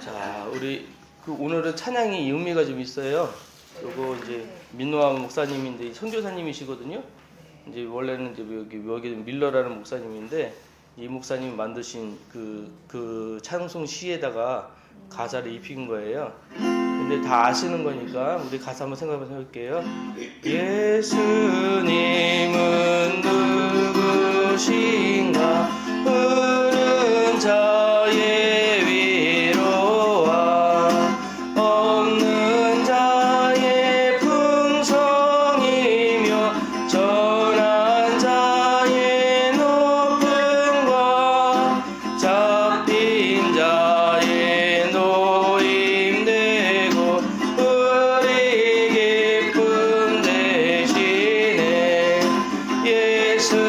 자, 우리 오늘은 찬양이 의미가 좀 있어요. 요거 이제 민노아 목사님인데 선교사님이시거든요. 이제 원래는 이제 여기 밀러라는 목사님인데 이 목사님이 만드신 그 찬송 시에다가 가사를 입힌 거예요. 근데 다 아시는 거니까 우리 가사 한번 생각해 볼게요. 예수님은 누구신가? 푸른 자의 위로와 없는 자의 풍성이며 전한 자의 높음과 잡힌 자의 노임되고 우리 기쁨 대신에 예수님은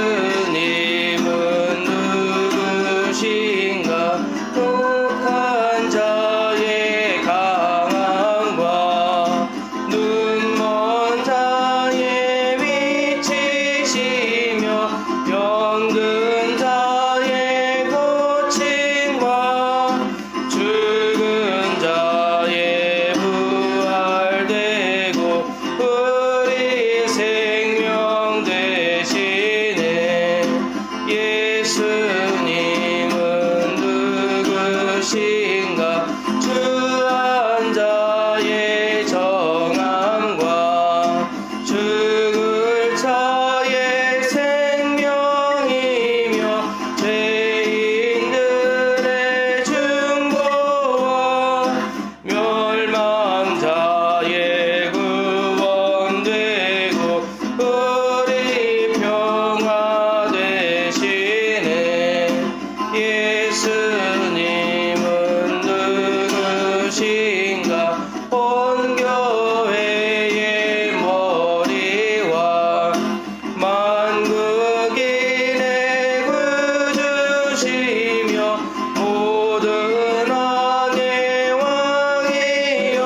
누구신가? 독한 자의 강함과 눈먼 자의 위치시며 병든 자의 고침과 죽은 자의 부활되고 우리 생명 대신에 예수님은 누구신가? 주한 자의 정함과 죽을 자의 생명이며 죄인들의 중보와 멸망자의 구원되고 우리 평화 대신에 예수님은 누구신가? 온 교회의 머리와 만국인의 구주시며 모든 왕의 왕이요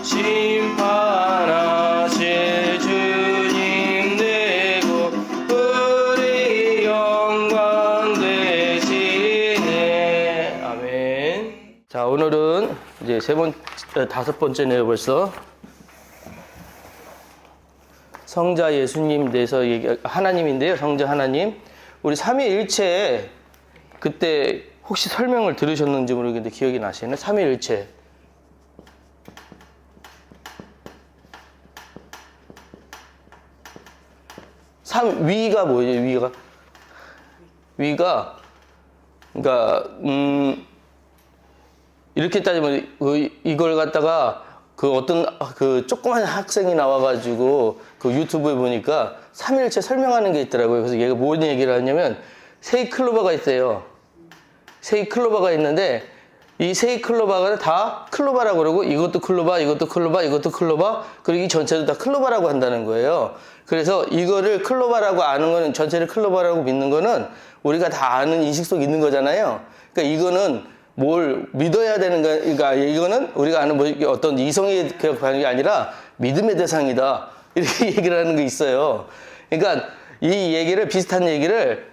심판하실 주님 되고 우리 영광 되시네. 아멘. 자, 오늘은 이제 다섯 번째네요, 벌써. 성자 예수님 대해서 하나님인데요, 성자 하나님. 우리 삼위일체 그때 혹시 설명을 들으셨는지 모르겠는데 기억이 나시나요? 삼위일체. 위가 뭐예요? 위가 그러니까 이렇게 따지면 이걸 갖다가 어떤 조그만 학생이 나와가지고 유튜브에 보니까 삼위일체 설명하는 게 있더라고요. 그래서 얘가 뭔 얘기를 하냐면 세이클로바가 있어요. 세이클로바가 있는데 이 세이클로바가 다 클로바라고 그러고 이것도 클로바, 이것도 클로바, 이것도 클로바, 그리고 이 전체도 다 클로바라고 한다는 거예요. 그래서 이거를 클로바라고 아는 거는, 전체를 클로바라고 믿는 거는 우리가 다 아는 인식 속에 있는 거잖아요. 그러니까 이거는 뭘 믿어야 되는 거, 그러니까 이거는 우리가 아는 어떤 이성의 관계 아니라 믿음의 대상이다. 이렇게 얘기를 하는 게 있어요. 그러니까 이 얘기를, 비슷한 얘기를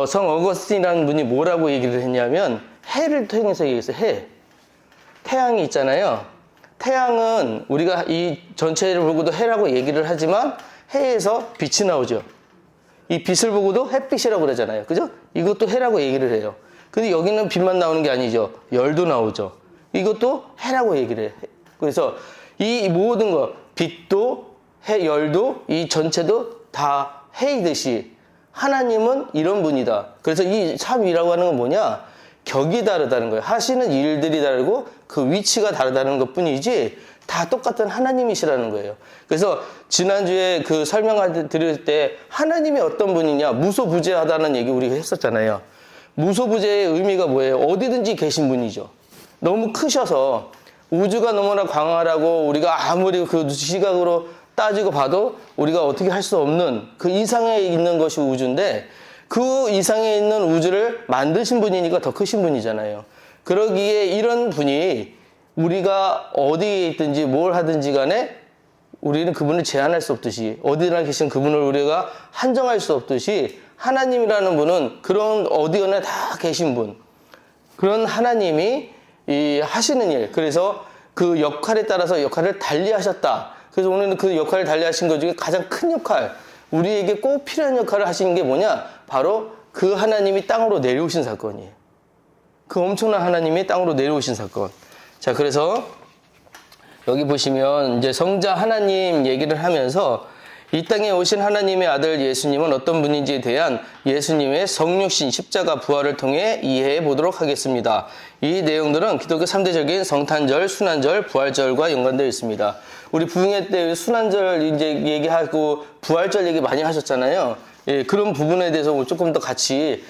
성 어거스틴이라는 분이 뭐라고 얘기를 했냐면 해를 통해서 얘기했어요. 해. 태양이 있잖아요. 태양은 우리가 이 전체를 보고도 해라고 얘기를 하지만 해에서 빛이 나오죠. 이 빛을 보고도 햇빛이라고 그러잖아요. 그죠? 이것도 해라고 얘기를 해요. 근데 여기는 빛만 나오는 게 아니죠. 열도 나오죠. 이것도 해라고 얘기를 해요. 그래서 이 모든 거, 빛도 해, 열도, 이 전체도 다 해이듯이 하나님은 이런 분이다. 그래서 이 삼위라고 하는 건 뭐냐? 격이 다르다는 거예요. 하시는 일들이 다르고 그 위치가 다르다는 것 뿐이지 다 똑같은 하나님이시라는 거예요. 그래서 지난주에 설명 드릴 때 하나님이 어떤 분이냐? 무소부재하다는 얘기 우리가 했었잖아요. 무소부재의 의미가 뭐예요? 어디든지 계신 분이죠. 너무 크셔서 우주가 너무나 광활하고 우리가 아무리 시각으로 따지고 봐도 우리가 어떻게 할 수 없는 그 이상에 있는 것이 우주인데 그 이상에 있는 우주를 만드신 분이니까 더 크신 분이잖아요. 그러기에 이런 분이 우리가 어디에 있든지 뭘 하든지 간에 우리는 그분을 제한할 수 없듯이 어디나 계신 그분을 우리가 한정할 수 없듯이 하나님이라는 분은 그런 어디나 다 계신 분, 그런 하나님이 이 하시는 일, 그래서 그 역할에 따라서 역할을 달리 하셨다. 그래서 오늘은 그 역할을 달리 하신 것 중에 가장 큰 역할, 우리에게 꼭 필요한 역할을 하신 게 뭐냐? 바로 그 하나님이 땅으로 내려오신 사건이에요. 그 엄청난 하나님이 땅으로 내려오신 사건. 자, 그래서 여기 보시면 이제 성자 하나님 얘기를 하면서 이 땅에 오신 하나님의 아들 예수님은 어떤 분인지에 대한 예수님의 성육신, 십자가, 부활을 통해 이해해 보도록 하겠습니다. 이 내용들은 기독교 3대적인 성탄절, 순환절, 부활절과 연관되어 있습니다. 우리 부흥회 때 순환절 이제 얘기하고 부활절 얘기 많이 하셨잖아요. 예, 그런 부분에 대해서 조금 더 같이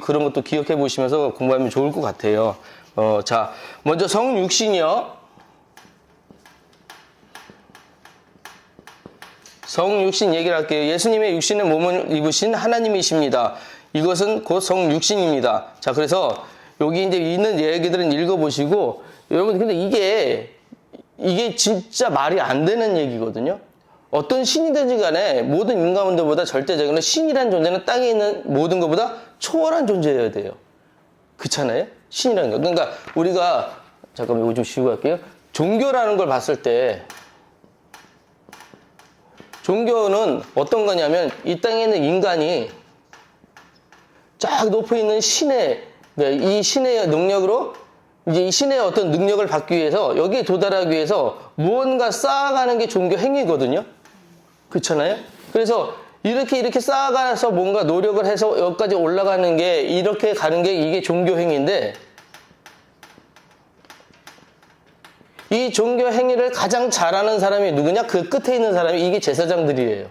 그런 것도 기억해 보시면서 공부하면 좋을 것 같아요. 자, 먼저 성육신이요. 성육신 얘기를 할게요. 예수님의 육신의 몸을 입으신 하나님이십니다. 이것은 곧 성육신입니다. 자, 그래서 여기 이제 있는 얘기들은 읽어보시고, 여러분, 근데 이게 진짜 말이 안 되는 얘기거든요. 어떤 신이든지 간에 모든 인간들보다 절대적으로 신이라는 존재는 땅에 있는 모든 것보다 초월한 존재여야 돼요. 그렇잖아요? 신이라는 거. 그러니까 우리가, 잠깐만 이거 좀 쉬고 갈게요. 종교라는 걸 봤을 때, 종교는 어떤 거냐면 이 땅에 있는 인간이 쫙 높아 있는 신의, 이 신의 능력으로 이제 이 신의 어떤 능력을 받기 위해서 여기에 도달하기 위해서 무언가 쌓아가는 게 종교 행위거든요. 그렇잖아요? 그래서 이렇게 쌓아가서 뭔가 노력을 해서 여기까지 올라가는 게 이렇게 가는 게 이게 종교 행위인데 이 종교 행위를 가장 잘하는 사람이 누구냐? 그 끝에 있는 사람이 이게 제사장들이에요.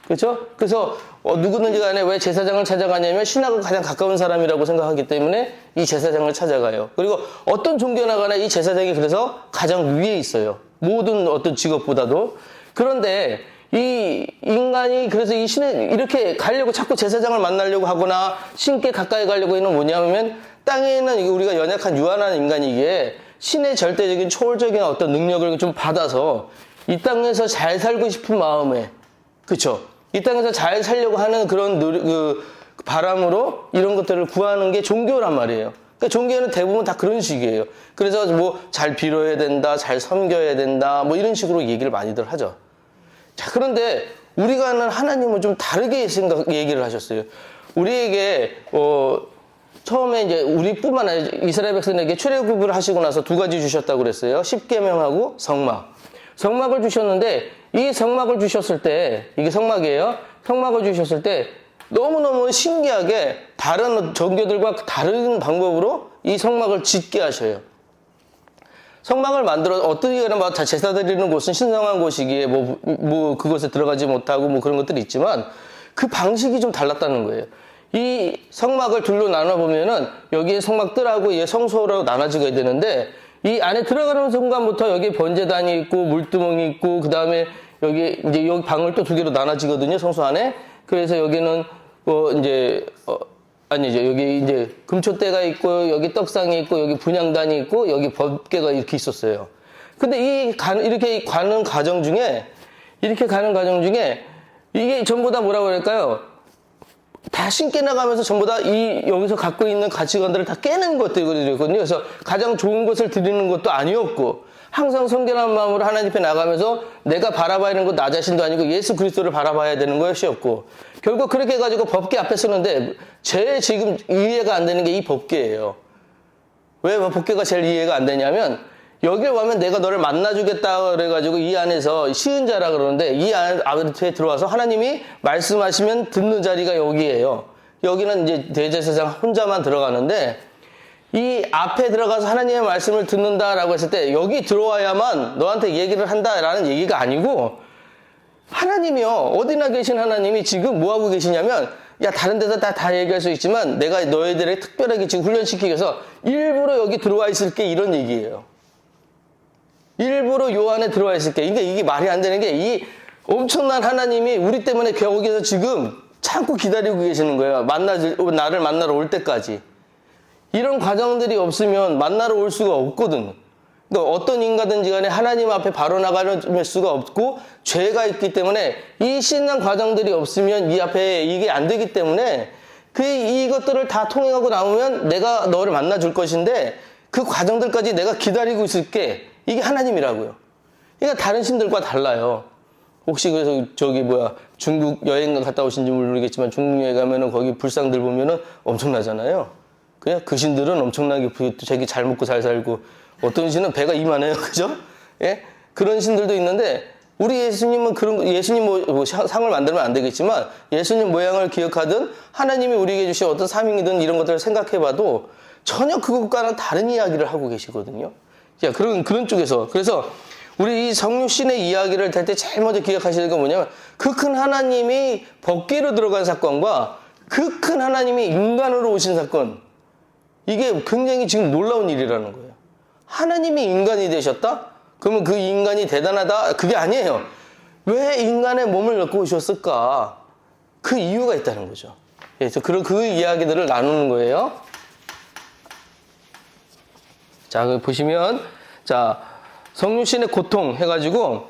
그렇죠? 그래서 누구든지 간에 왜 제사장을 찾아가냐면 신하고 가장 가까운 사람이라고 생각하기 때문에 이 제사장을 찾아가요. 그리고 어떤 종교나 간에 이 제사장이 그래서 가장 위에 있어요. 모든 어떤 직업보다도. 그런데 이 인간이 그래서 이 신에 이렇게 가려고 자꾸 제사장을 만나려고 하거나 신께 가까이 가려고 하는 뭐냐면 땅에 있는 우리가 연약한 유한한 인간이기에 신의 절대적인 초월적인 어떤 능력을 좀 받아서 이 땅에서 잘 살고 싶은 마음에, 그쵸? 이 땅에서 잘 살려고 하는 그런 그 바람으로 이런 것들을 구하는 게 종교란 말이에요. 그러니까 종교는 대부분 다 그런 식이에요. 그래서 뭐 잘 빌어야 된다, 잘 섬겨야 된다, 뭐 이런 식으로 얘기를 많이들 하죠. 자, 그런데 우리가 아는 하나님은 좀 다르게 얘기를 하셨어요. 우리에게, 처음에 이제 우리뿐만 아니라 이스라엘 백성에게 출애굽을 하시고 나서 두 가지 주셨다고 그랬어요. 십계명하고 성막. 성막을 주셨는데 이 성막을 주셨을 때 이게 성막이에요. 성막을 주셨을 때 너무너무 신기하게 다른 종교들과 다른 방법으로 이 성막을 짓게 하셔요. 성막을 만들어 어떻게 하면 다 제사 드리는 곳은 신성한 곳이기에 뭐 그곳에 들어가지 못하고 뭐 그런 것들이 있지만 그 방식이 좀 달랐다는 거예요. 이 성막을 둘로 나눠보면은 여기에 성막들하고 얘 성소로 나눠지게 되는데 이 안에 들어가는 순간부터 여기에 번제단이 있고 물두멍이 있고 그 다음에 여기 이제 여기 방을 또 두 개로 나눠지거든요. 성소 안에. 그래서 여기는 아니죠. 여기 이제 금초대가 있고 여기 떡상이 있고 여기 분향단이 있고 여기 법궤가 이렇게 있었어요. 근데 이렇게 가는 과정 중에 이게 전부 다 뭐라고 그럴까요? 다 신께 나가면서 전부 다 여기서 갖고 있는 가치관들을 다 깨는 것들이거든요. 그래서 가장 좋은 것을 드리는 것도 아니었고, 항상 성결한 마음으로 하나님 앞에 나가면서 내가 바라봐야 하는 것 나 자신도 아니고 예수 그리스도를 바라봐야 되는 것이었고, 결국 그렇게 해가지고 법궤 앞에 서는데 제일 지금 이해가 안 되는 게 이 법궤예요. 왜 법궤가 제일 이해가 안 되냐면, 여길 와면 내가 너를 만나주겠다 그래가지고 이 안에서 쉬은 자라 그러는데 이 안에 들어와서 하나님이 말씀하시면 듣는 자리가 여기예요. 여기는 이제 대제사장 혼자만 들어가는데 이 앞에 들어가서 하나님의 말씀을 듣는다라고 했을 때 여기 들어와야만 너한테 얘기를 한다라는 얘기가 아니고 하나님이요. 어디나 계신 하나님이 지금 뭐하고 계시냐면 야 다른 데서 다 얘기할 수 있지만 내가 너희들에게 특별하게 지금 훈련시키기 위해서 일부러 여기 들어와 있을게 이런 얘기예요. 일부러 요 안에 들어와 있을게. 그러니까 이게 말이 안 되는 게 이 엄청난 하나님이 우리 때문에 거기서 지금 참고 기다리고 계시는 거예요. 나를 만나러 올 때까지. 이런 과정들이 없으면 만나러 올 수가 없거든. 그러니까 어떤 인간든지 간에 하나님 앞에 바로 나갈 수가 없고 죄가 있기 때문에 이 신난 과정들이 없으면 이 앞에 이게 안 되기 때문에 이것들을 다 통행하고 나오면 내가 너를 만나줄 것인데 그 과정들까지 내가 기다리고 있을게. 이게 하나님이라고요. 그러니까 다른 신들과 달라요. 혹시 그래서 중국 여행 갔다 오신지 모르겠지만 중국 여행 가면은 거기 불상들 보면은 엄청나잖아요. 그냥 그 신들은 엄청나게 자기 잘 먹고 잘 살고 어떤 신은 배가 이만해요. 그죠? 예? 그런 신들도 있는데 우리 예수님은 예수님 상을 만들면 안 되겠지만 예수님 모양을 기억하든 하나님이 우리에게 주신 어떤 사명이든 이런 것들을 생각해 봐도 전혀 그것과는 다른 이야기를 하고 계시거든요. 자, 그런 쪽에서. 그래서 우리 이 성육신의 이야기를 할 때 제일 먼저 기억하시는 건 뭐냐면 그 큰 하나님이 법궤로 들어간 사건과 그 큰 하나님이 인간으로 오신 사건. 이게 굉장히 지금 놀라운 일이라는 거예요. 하나님이 인간이 되셨다? 그러면 그 인간이 대단하다? 그게 아니에요. 왜 인간의 몸을 넣고 오셨을까? 그 이유가 있다는 거죠. 그래서 그 이야기들을 나누는 거예요. 자, 보시면, 자, 성육신의 고통 해가지고,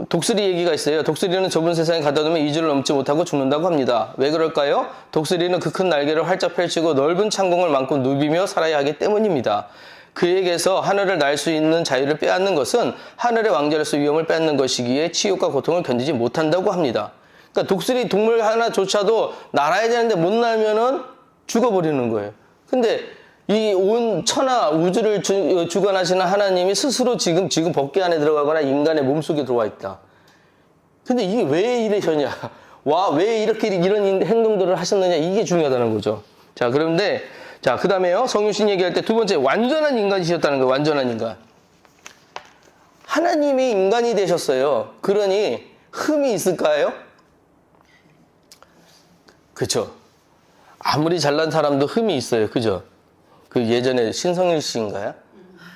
독수리 얘기가 있어요. 독수리는 좁은 세상에 가다 놓으면 2주를 넘지 못하고 죽는다고 합니다. 왜 그럴까요? 독수리는 그 큰 날개를 활짝 펼치고 넓은 창공을 마음껏 누비며 살아야 하기 때문입니다. 그에게서 하늘을 날 수 있는 자유를 빼앗는 것은 하늘의 왕자로서 위험을 뺏는 것이기에 치욕과 고통을 견디지 못한다고 합니다. 그러니까 독수리 동물 하나조차도 날아야 되는데 못 날면은 죽어버리는 거예요. 근데 이 온 천하 우주를 주관하시는 하나님이 스스로 지금 법궤 안에 들어가거나 인간의 몸속에 들어와 있다. 근데 이게 왜 이러셨냐? 왜 이렇게 이런 행동들을 하셨느냐? 이게 중요하다는 거죠. 자, 그런데 자, 그 다음에요. 성육신 얘기할 때 두 번째, 완전한 인간이셨다는 거예요. 완전한 인간. 하나님이 인간이 되셨어요. 그러니 흠이 있을까요? 그쵸. 아무리 잘난 사람도 흠이 있어요. 그죠? 그 예전에 신성일 씨인가요?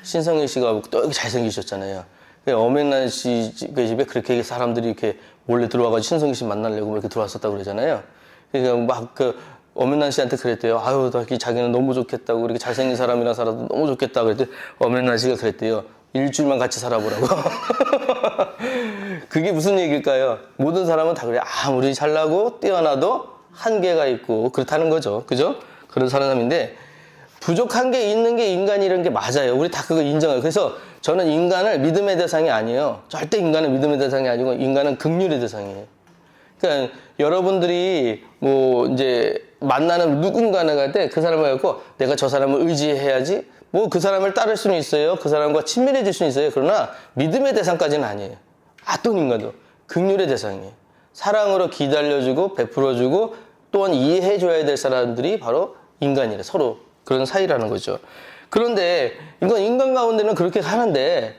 신성일 씨가 또 이렇게 잘생기셨잖아요. 엄앵란 씨 집에 그렇게 사람들이 이렇게 몰래 들어와가지고 신성일 씨 만나려고 이렇게 들어왔었다고 그러잖아요. 그러니까 엄앵란 씨한테 그랬대요. 아유, 자기는 너무 좋겠다고, 그렇게 잘생긴 사람이랑 살아도 너무 좋겠다. 그랬더니 엄앵란 씨가 그랬대요. 일주일만 같이 살아보라고. 그게 무슨 얘기일까요? 모든 사람은 다 그래. 아무리 잘나고 뛰어나도 한계가 있고 그렇다는 거죠. 그죠? 그런 사람인데 부족한 게 있는 게 인간이라는 게 맞아요. 우리 다 그거 인정해요. 그래서 저는 인간을 믿음의 대상이 아니에요. 절대 인간은 믿음의 대상이 아니고 인간은 긍휼의 대상이에요. 그러니까 여러분들이 이제 만나는 누군가를 갈 때 그 사람을 갖고 내가 저 사람을 의지해야지 그 사람을 따를 수는 있어요. 그 사람과 친밀해질 수는 있어요. 그러나 믿음의 대상까지는 아니에요. 어떤 인간도 긍휼의 대상이에요. 사랑으로 기다려주고 베풀어주고 또한 이해해줘야 될 사람들이 바로 인간이래. 서로 그런 사이라는 거죠. 그런데 이건 인간 가운데는 그렇게 하는데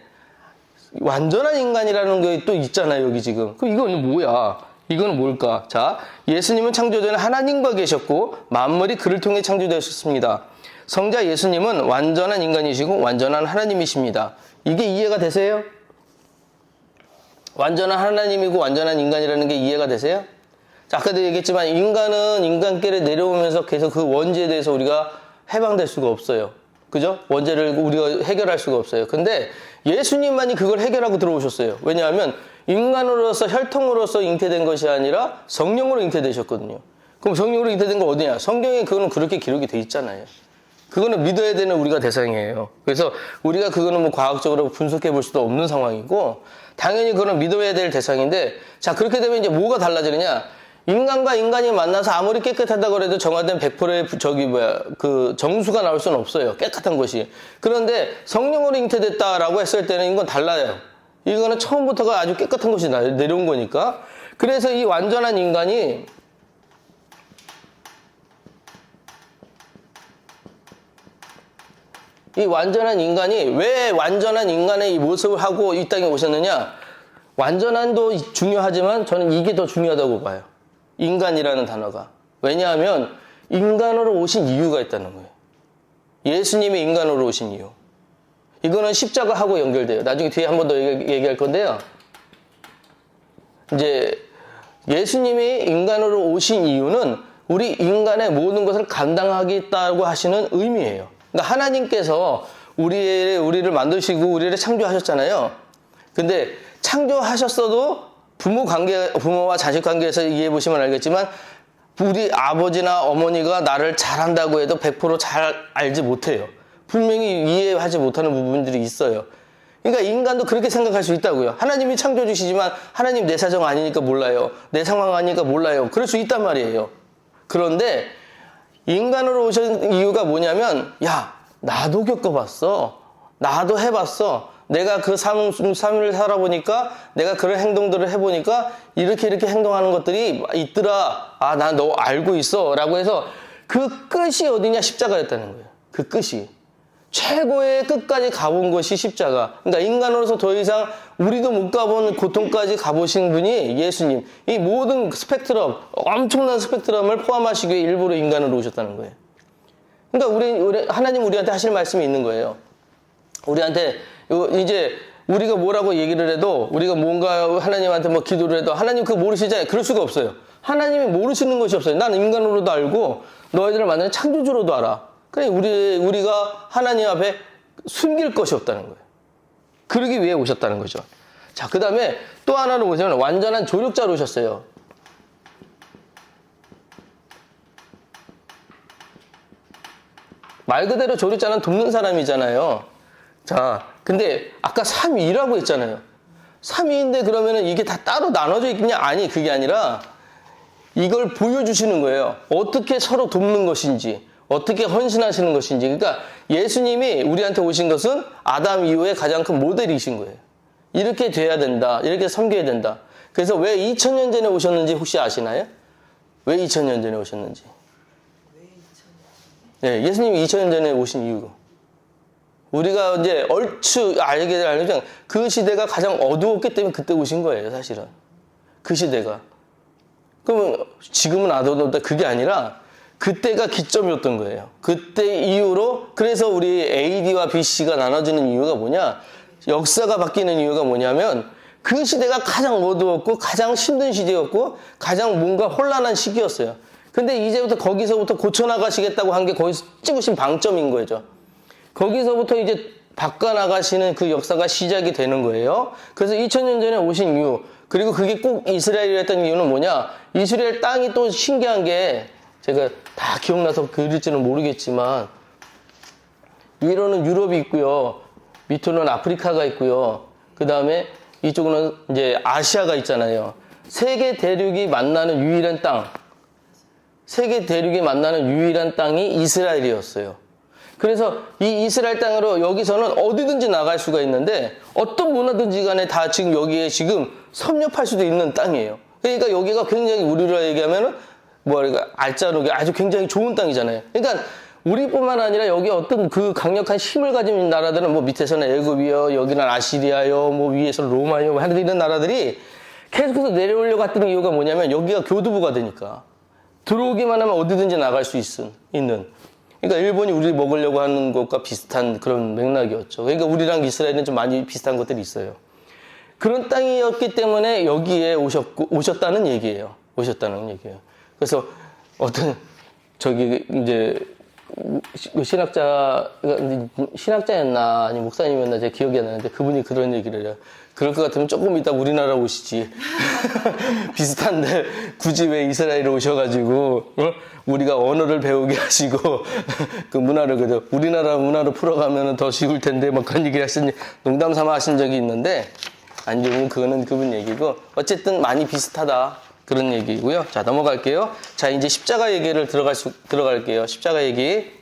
완전한 인간이라는 게 또 있잖아요. 여기 지금. 그럼 이건 뭐야? 이건 뭘까? 자, 예수님은 창조 전에 하나님과 계셨고 만물이 그를 통해 창조되었습니다. 성자 예수님은 완전한 인간이시고 완전한 하나님이십니다. 이게 이해가 되세요? 완전한 하나님이고 완전한 인간이라는 게 이해가 되세요? 자, 아까도 얘기했지만 인간은 인간끼리 내려오면서 계속 그 원죄에 대해서 우리가 해방될 수가 없어요. 그죠? 원죄를 우리가 해결할 수가 없어요. 근데 예수님만이 그걸 해결하고 들어오셨어요. 왜냐하면 인간으로서 혈통으로서 잉태된 것이 아니라 성령으로 잉태되셨거든요. 그럼 성령으로 잉태된 건 어디냐? 성경에 그거는 그렇게 기록이 돼 있잖아요. 그거는 믿어야 되는 우리가 대상이에요. 그래서 우리가 그거는 과학적으로 분석해 볼 수도 없는 상황이고 당연히 그거는 믿어야 될 대상인데 자, 그렇게 되면 이제 뭐가 달라지느냐? 인간과 인간이 만나서 아무리 깨끗하다고 해도 정화된 100%의 정수가 나올 수는 없어요. 깨끗한 것이. 그런데 성령으로 잉태됐다라고 했을 때는 이건 달라요. 이거는 처음부터가 아주 깨끗한 것이 내려온 거니까. 그래서 이 완전한 인간이 왜 완전한 인간의 이 모습을 하고 이 땅에 오셨느냐? 완전한도 중요하지만 저는 이게 더 중요하다고 봐요. 인간이라는 단어가. 왜냐하면 인간으로 오신 이유가 있다는 거예요. 예수님이 인간으로 오신 이유. 이거는 십자가하고 연결돼요. 나중에 뒤에 한 번 더 얘기할 건데요. 이제 예수님이 인간으로 오신 이유는 우리 인간의 모든 것을 감당하겠다고 하시는 의미예요. 그러니까 하나님께서 우리를 만드시고 우리를 창조하셨잖아요. 근데 창조하셨어도 부모와 자식 관계에서 이해해 보시면 알겠지만 우리 아버지나 어머니가 나를 잘한다고 해도 100%잘 알지 못해요. 분명히 이해하지 못하는 부분들이 있어요. 그러니까 인간도 그렇게 생각할 수 있다고요. 하나님이 창조주시지만 하나님 내 사정 아니니까 몰라요. 내 상황 아니니까 몰라요. 그럴 수 있단 말이에요. 그런데 인간으로 오신 이유가 뭐냐면, 야, 나도 겪어봤어. 나도 해봤어. 내가 그 삶을 살아보니까, 내가 그런 행동들을 해보니까 이렇게 행동하는 것들이 있더라. 아, 난 너 알고 있어. 라고 해서 그 끝이 어디냐? 십자가였다는 거예요. 그 끝이. 최고의 끝까지 가본 것이 십자가. 그러니까 인간으로서 더 이상 우리도 못 가본 고통까지 가보신 분이 예수님. 이 모든 스펙트럼, 엄청난 스펙트럼을 포함하시기 위해 일부러 인간으로 오셨다는 거예요. 그러니까 하나님 우리한테 하실 말씀이 있는 거예요. 우리한테 이제 우리가 뭐라고 얘기를 해도, 우리가 뭔가 하나님한테 뭐 기도를 해도 하나님 그거 모르시잖아요. 그럴 수가 없어요. 하나님이 모르시는 것이 없어요. 나는 인간으로도 알고 너희들을 만드는 창조주로도 알아. 그러니까 우리가 하나님 앞에 숨길 것이 없다는 거예요. 그러기 위해 오셨다는 거죠. 자, 그 다음에 또 하나로 보시면 완전한 조력자로 오셨어요. 말 그대로 조력자는 돕는 사람이잖아요. 자, 근데 아까 3위라고 했잖아요. 3위인데 그러면은 이게 다 따로 나눠져 있겠냐? 아니, 그게 아니라 이걸 보여주시는 거예요. 어떻게 서로 돕는 것인지, 어떻게 헌신하시는 것인지. 그러니까 예수님이 우리한테 오신 것은 아담 이후에 가장 큰 모델이신 거예요. 이렇게 돼야 된다. 이렇게 섬겨야 된다. 그래서 왜 2000년 전에 오셨는지 혹시 아시나요? 왜 2000년 전에 오셨는지. 네, 예수님이 2000년 전에 오신 이유가. 우리가 이제 얼추 알게 되면 그 시대가 가장 어두웠기 때문에 그때 오신 거예요, 사실은. 그 시대가. 그러면 지금은 어두운데 그게 아니라 그때가 기점이었던 거예요. 그때 이후로, 그래서 우리 AD와 BC가 나눠지는 이유가 뭐냐? 역사가 바뀌는 이유가 뭐냐면 그 시대가 가장 어두웠고 가장 힘든 시대였고 가장 뭔가 혼란한 시기였어요. 근데 이제부터 거기서부터 고쳐나가시겠다고 한 게 거기서 찍으신 방점인 거죠. 거기서부터 이제 바꿔나가시는 그 역사가 시작이 되는 거예요. 그래서 2000년 전에 오신 이유, 그리고 그게 꼭 이스라엘이었던 이유는 뭐냐? 이스라엘 땅이 또 신기한 게, 제가 다 기억나서 그릴지는 모르겠지만, 위로는 유럽이 있고요. 밑으로는 아프리카가 있고요. 그 다음에 이쪽으로는 이제 아시아가 있잖아요. 세계 대륙이 만나는 유일한 땅. 세계 대륙이 만나는 유일한 땅이 이스라엘이었어요. 그래서 이 이스라엘 땅으로 여기서는 어디든지 나갈 수가 있는데 어떤 문화든지 간에 다 지금 여기에 지금 섭렵할 수도 있는 땅이에요. 그러니까 여기가 굉장히 우리로 얘기하면은 뭐랄까 알짜로게 아주 굉장히 좋은 땅이잖아요. 그러니까 우리뿐만 아니라 여기 어떤 그 강력한 힘을 가진 나라들은 뭐 밑에서는 애굽이요, 여기는 아시리아요, 뭐 위에서는 로마요 하는 이런 나라들이 계속해서 내려오려고 했던 이유가 뭐냐면 여기가 교두보가 되니까 들어오기만 하면 어디든지 나갈 수 있는. 그러니까 일본이 우리 먹으려고 하는 것과 비슷한 그런 맥락이었죠. 그러니까 우리랑 이스라엘은 좀 많이 비슷한 것들이 있어요. 그런 땅이었기 때문에 여기에 오셨다는 얘기예요. 오셨다는 얘기예요. 그래서 어떤 이제 신학자였나 아니 목사님이었나 제 기억이 안 나는데 그분이 그런 얘기를 해요. 그럴 것 같으면 조금 이따 우리나라 오시지. 비슷한데 굳이 왜 이스라엘에 오셔가지고 우리가 언어를 배우게 하시고 그 문화를 그저 우리나라 문화로 풀어가면 더 쉬울 텐데 막 그런 얘기를 하신 농담 삼아 하신 적이 있는데 아니면 그거는 그분 얘기고 어쨌든 많이 비슷하다 그런 얘기고요. 자 넘어갈게요. 자 이제 십자가 얘기를 들어갈게요. 십자가 얘기.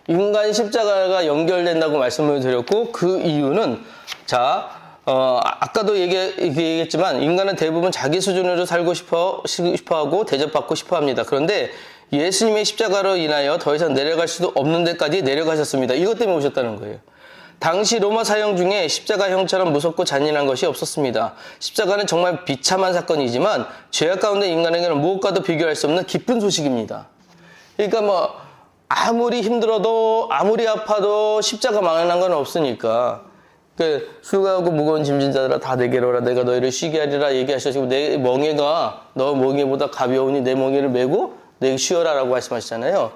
인간 십자가가 연결된다고 말씀을 드렸고 그 이유는 아까도 얘기했지만 인간은 대부분 자기 수준으로 살고 싶어하고 대접받고 싶어합니다. 그런데 예수님의 십자가로 인하여 더 이상 내려갈 수도 없는 데까지 내려가셨습니다. 이것 때문에 오셨다는 거예요. 당시 로마 사형 중에 십자가형처럼 무섭고 잔인한 것이 없었습니다. 십자가는 정말 비참한 사건이지만 죄악 가운데 인간에게는 무엇과도 비교할 수 없는 기쁜 소식입니다. 그러니까 아무리 힘들어도 아무리 아파도 십자가 망한 건 없으니까 수고하고 무거운 짐진 자들아 다 내게로 오라 내가 너희를 쉬게 하리라 얘기하셔서 내 멍에가 너 멍에보다 가벼우니 내 멍에를 메고 내게 쉬어라 라고 말씀하시잖아요.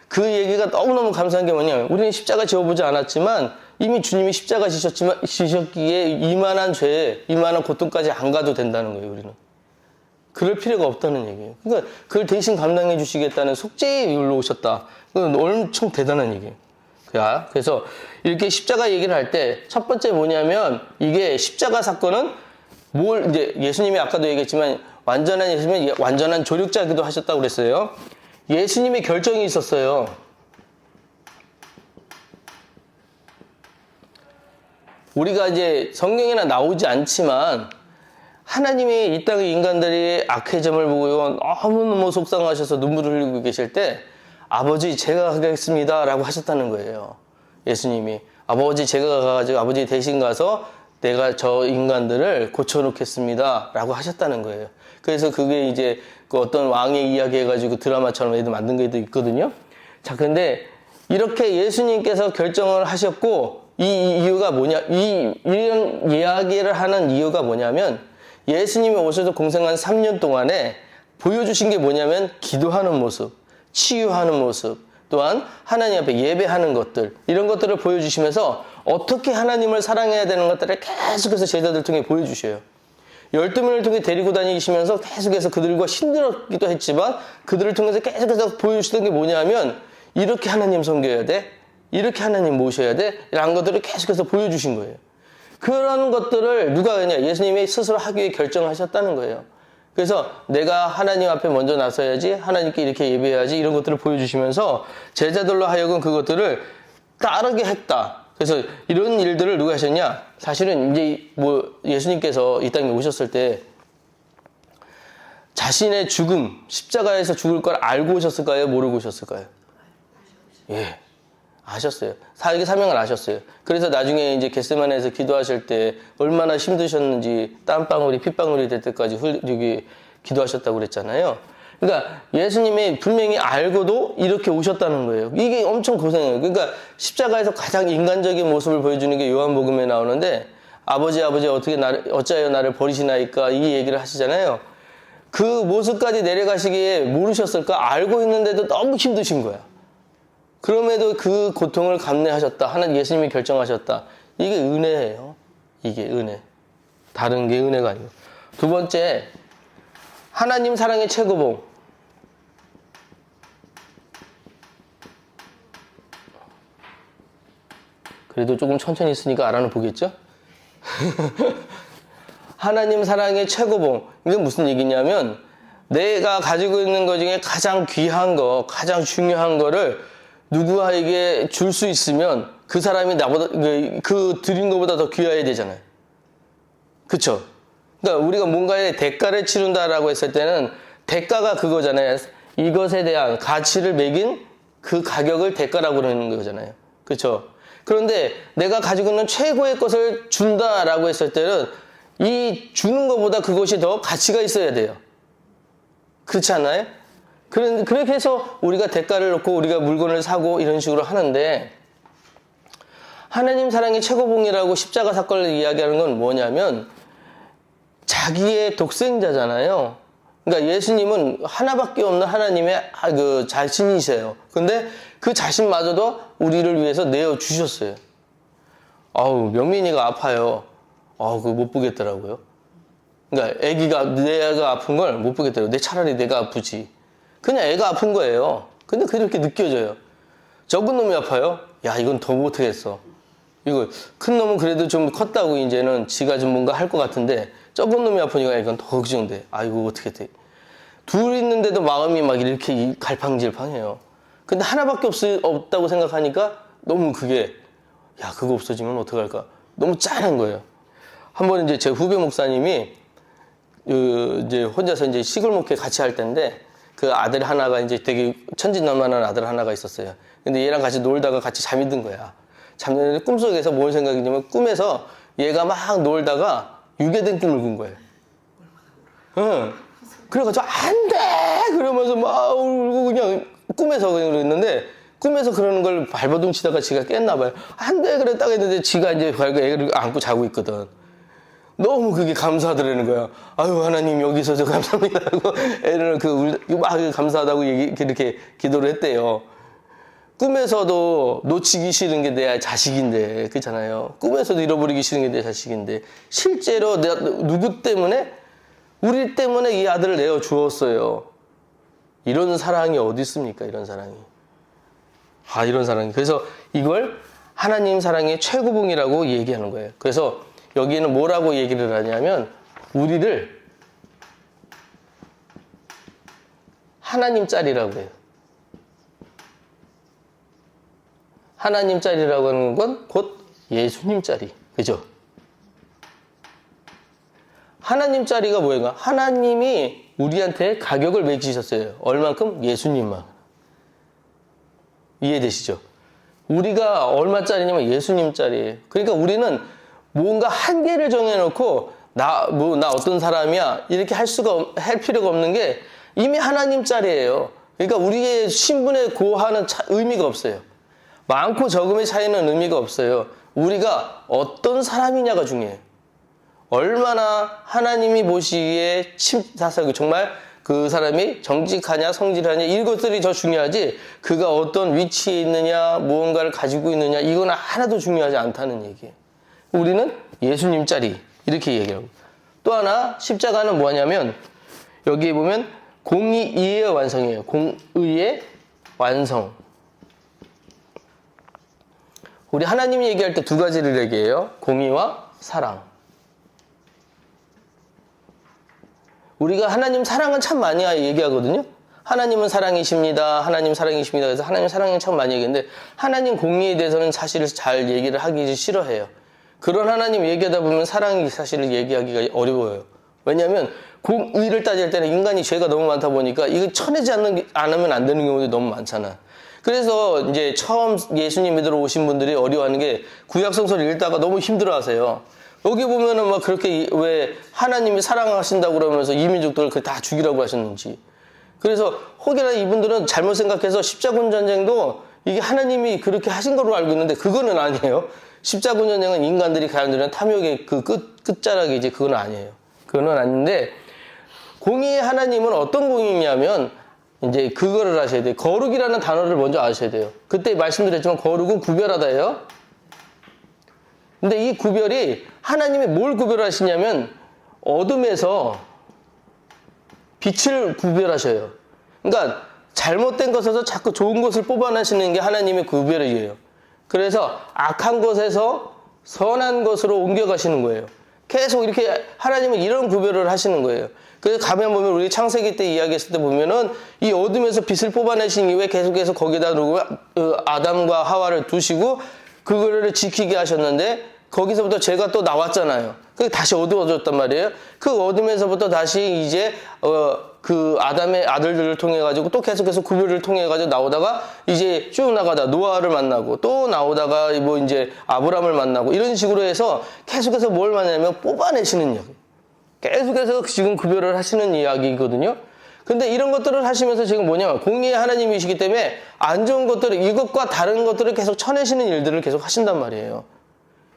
그 얘기가 너무너무 감사한 게 뭐냐면 우리는 십자가 지어보지 않았지만 이미 주님이 십자가 지셨기에 이만한 죄, 이만한 고통까지 안 가도 된다는 거예요. 우리는 그럴 필요가 없다는 얘기예요. 그러니까 그걸 대신 감당해 주시겠다는 속죄율로 오셨다. 그건 엄청 대단한 얘기예요. 그래서 이렇게 십자가 얘기를 할 때 첫 번째 뭐냐면 이게 십자가 사건은 뭘 이제 예수님이 아까도 얘기했지만 완전한 예수님은 완전한 조력자기도 하셨다고 그랬어요. 예수님의 결정이 있었어요. 우리가 이제 성경에는 나오지 않지만 하나님이 이 땅의 인간들이 악의 점을 보고 너무너무 속상하셔서 눈물을 흘리고 계실 때 아버지 제가 하겠습니다 라고 하셨다는 거예요. 예수님이 아버지 제가 가가지고 아버지 대신 가서 내가 저 인간들을 고쳐놓겠습니다 라고 하셨다는 거예요. 그래서 그게 이제 그 어떤 왕의 이야기 해가지고 드라마처럼 애들 만든 게도 있거든요. 자, 근데 이렇게 예수님께서 결정을 하셨고 이 이유가 뭐냐, 이런 이야기를 하는 이유가 뭐냐면 예수님이 오셔서 공생한 3년 동안에 보여주신 게 뭐냐면 기도하는 모습, 치유하는 모습, 또한 하나님 앞에 예배하는 것들, 이런 것들을 보여주시면서 어떻게 하나님을 사랑해야 되는 것들을 계속해서 제자들 통해 보여주셔요. 12명을 통해 데리고 다니시면서 계속해서 그들과 힘들었기도 했지만 그들을 통해서 계속해서 보여주시던 게 뭐냐면 이렇게 하나님 섬겨야 돼, 이렇게 하나님 모셔야 돼, 이런 것들을 계속해서 보여주신 거예요. 그런 것들을 누가 하냐? 예수님이 스스로 하기 위해 결정하셨다는 거예요. 그래서 내가 하나님 앞에 먼저 나서야지, 하나님께 이렇게 예배해야지, 이런 것들을 보여주시면서 제자들로 하여금 그것들을 따르게 했다. 그래서 이런 일들을 누가 하셨냐? 사실은 이제 뭐 예수님께서 이 땅에 오셨을 때 자신의 죽음, 십자가에서 죽을 걸 알고 오셨을까요? 모르고 오셨을까요? 예. 아셨어요. 사역의 사명을 아셨어요. 그래서 나중에 이제 겟세마네에서 기도하실 때 얼마나 힘드셨는지 땀방울이 핏방울이 될 때까지 여기 기도하셨다고 그랬잖아요. 그러니까 예수님이 분명히 알고도 이렇게 오셨다는 거예요. 이게 엄청 고생해요. 그러니까 십자가에서 가장 인간적인 모습을 보여주는 게 요한복음에 나오는데 아버지 어찌하여 나를 버리시나이까 이 얘기를 하시잖아요. 그 모습까지 내려가시기에 모르셨을까? 알고 있는데도 너무 힘드신 거야. 그럼에도 그 고통을 감내하셨다. 하나님 예수님이 결정하셨다. 이게 은혜예요. 이게 은혜. 다른 게 은혜가 아니고. 두 번째, 하나님 사랑의 최고봉. 그래도 조금 천천히 있으니까 알아는 보겠죠? 하나님 사랑의 최고봉. 이게 무슨 얘기냐면 내가 가지고 있는 것 중에 가장 귀한 거, 가장 중요한 거를 누구에게 줄 수 있으면 그 사람이 나보다 그 드린 것보다 더 귀해야 되잖아요. 그쵸? 그러니까 우리가 뭔가에 대가를 치른다라고 했을 때는 대가가 그거잖아요. 이것에 대한 가치를 매긴 그 가격을 대가라고 그러는 거잖아요. 그쵸? 그런데 내가 가지고 있는 최고의 것을 준다라고 했을 때는 이 주는 것보다 그것이 더 가치가 있어야 돼요. 그렇지 않나요? 그렇게 해서 우리가 대가를 놓고 우리가 물건을 사고 이런 식으로 하는데 하나님 사랑의 최고봉이라고 십자가 사건을 이야기하는 건 뭐냐면 자기의 독생자잖아요. 그러니까 예수님은 하나밖에 없는 하나님의 그 자신이세요. 근데 그 자신마저도 우리를 위해서 내어주셨어요. 아우, 명민이가 아파요. 그거 못 보겠더라고요. 그러니까 내 애가 아픈 걸 못 보겠더라고요. 차라리 내가 아프지. 그냥 애가 아픈 거예요. 근데 그렇게 느껴져요. 적은 놈이 아파요? 야, 이건 더 못하겠어. 이거 큰 놈은 그래도 좀 컸다고 이제는 지가 좀 뭔가 할 것 같은데 적은 놈이 아프니까 이건 더 걱정돼. 이거 어떻게 돼? 둘 있는데도 마음이 막 이렇게 갈팡질팡해요. 근데 하나밖에 없다고 생각하니까 너무 그게 그거 없어지면 어떡할까? 너무 짠한 거예요. 한번 이제 제 후배 목사님이 이제 혼자서 이제 시골 목회 같이 할 때인데 그 아들 하나가 이제 되게 천진난만한 아들 하나가 있었어요. 근데 얘랑 같이 놀다가 같이 잠이 든 거야. 잠이 드는데 꿈속에서 뭔 생각이냐면 꿈에서 얘가 막 놀다가 유괴된 꿈을 꾼 거예요. 응. 그래가지고 안 돼! 그러면서 막 울고 그냥 꿈에서 그랬는데 꿈에서 그러는 걸 발버둥 치다가 지가 깼나 봐요. 안 돼! 그래 딱 했는데 지가 이제 애를 안고 자고 있거든. 너무 그게 감사하더라는 거야. 아유, 하나님 여기서 저 감사합니다 하고 애를 막 감사하다고 이렇게 기도를 했대요. 꿈에서도 놓치기 싫은 게 내 자식인데, 그렇잖아요. 꿈에서도 잃어버리기 싫은 게 내 자식인데, 실제로 내가 누구 때문에 우리 때문에 이 아들을 내어 주었어요. 이런 사랑이 어디 있습니까? 이런 사랑이. 이런 사랑이. 그래서 이걸 하나님 사랑의 최고봉이라고 얘기하는 거예요. 그래서 여기는 뭐라고 얘기를 하냐면 우리를 하나님짜리라고 해요. 하나님짜리라고 하는 건 곧 예수님짜리. 그죠? 하나님짜리가 뭐예요? 하나님이 우리한테 가격을 매기셨어요. 얼만큼? 예수님만. 이해되시죠? 우리가 얼마짜리냐면 예수님짜리예요. 그러니까 우리는 뭔가 한계를 정해놓고 나 어떤 사람이야 이렇게 할 필요가 없는 게 이미 하나님짜리예요. 그러니까 우리의 신분에 고하는 의미가 없어요. 많고 적음의 차이는 의미가 없어요. 우리가 어떤 사람이냐가 중요해요. 얼마나 하나님이 보시기에 침사설고 정말 그 사람이 정직하냐 성질하냐 이것들이 더 중요하지 그가 어떤 위치에 있느냐 무언가를 가지고 있느냐 이건 하나도 중요하지 않다는 얘기예요. 우리는 예수님짜리 이렇게 얘기하고 또 하나 십자가는 뭐냐면 여기에 보면 공의의 완성이에요. 공의의 완성. 우리 하나님 얘기할 때 두 가지를 얘기해요. 공의와 사랑. 우리가 하나님 사랑은 참 많이 얘기하거든요. 하나님은 사랑이십니다. 하나님 사랑이십니다. 그래서 하나님 사랑은 참 많이 얘기하는데 하나님 공의에 대해서는 사실 잘 얘기를 하기 싫어해요. 그런 하나님 얘기하다 보면 사랑이 사실을 얘기하기가 어려워요. 왜냐하면 공의를 따질 때는 인간이 죄가 너무 많다 보니까 이거 쳐내지 않으면 안 되는 경우도 너무 많잖아. 그래서 이제 처음 예수님 믿으러 오신 분들이 어려워하는 게 구약 성서를 읽다가 너무 힘들어하세요. 여기 보면은 막 그렇게 왜 하나님이 사랑하신다고 그러면서 이민족들을 다 죽이라고 하셨는지. 그래서 혹여나 이분들은 잘못 생각해서 십자군 전쟁도 이게 하나님이 그렇게 하신 걸로 알고 있는데 그거는 아니에요. 십자군 전쟁은 인간들이 가연들은 탐욕의 그 끝자락이지 그건 아니에요. 그거는 아닌데 공의의 하나님은 어떤 공의냐면 이제 그거를 아셔야 돼요. 거룩이라는 단어를 먼저 아셔야 돼요. 그때 말씀드렸지만 거룩은 구별하다예요. 근데 이 구별이 하나님이 뭘 구별하시냐면 어둠에서 빛을 구별하셔요. 그러니까 잘못된 것에서 자꾸 좋은 것을 뽑아내시는 게 하나님의 구별이에요. 그래서 악한 것에서 선한 것으로 옮겨가시는 거예요. 계속 이렇게 하나님은 이런 구별을 하시는 거예요. 그래서 가면 보면 우리 창세기 때 이야기했을 때 보면은 이 어둠에서 빛을 뽑아내신 이후에 계속해서 거기다 누구 아담과 하와를 두시고 그거를 지키게 하셨는데 거기서부터 죄가 또 나왔잖아요. 그게 다시 어두워졌단 말이에요. 그 어둠에서부터 다시 이제 그 아담의 아들들을 통해 가지고 또 계속해서 구별을 통해 가지고 나오다가 이제 쭉 나가다 노아를 만나고 또 나오다가 뭐 이제 아브람을 만나고 이런 식으로 해서 계속해서 뭘 만나냐면 뽑아내시는 이야기. 계속해서 지금 구별을 하시는 이야기거든요. 근데 이런 것들을 하시면서 지금 뭐냐면 공의의 하나님이시기 때문에 안 좋은 것들을 이것과 다른 것들을 계속 쳐내시는 일들을 계속 하신단 말이에요.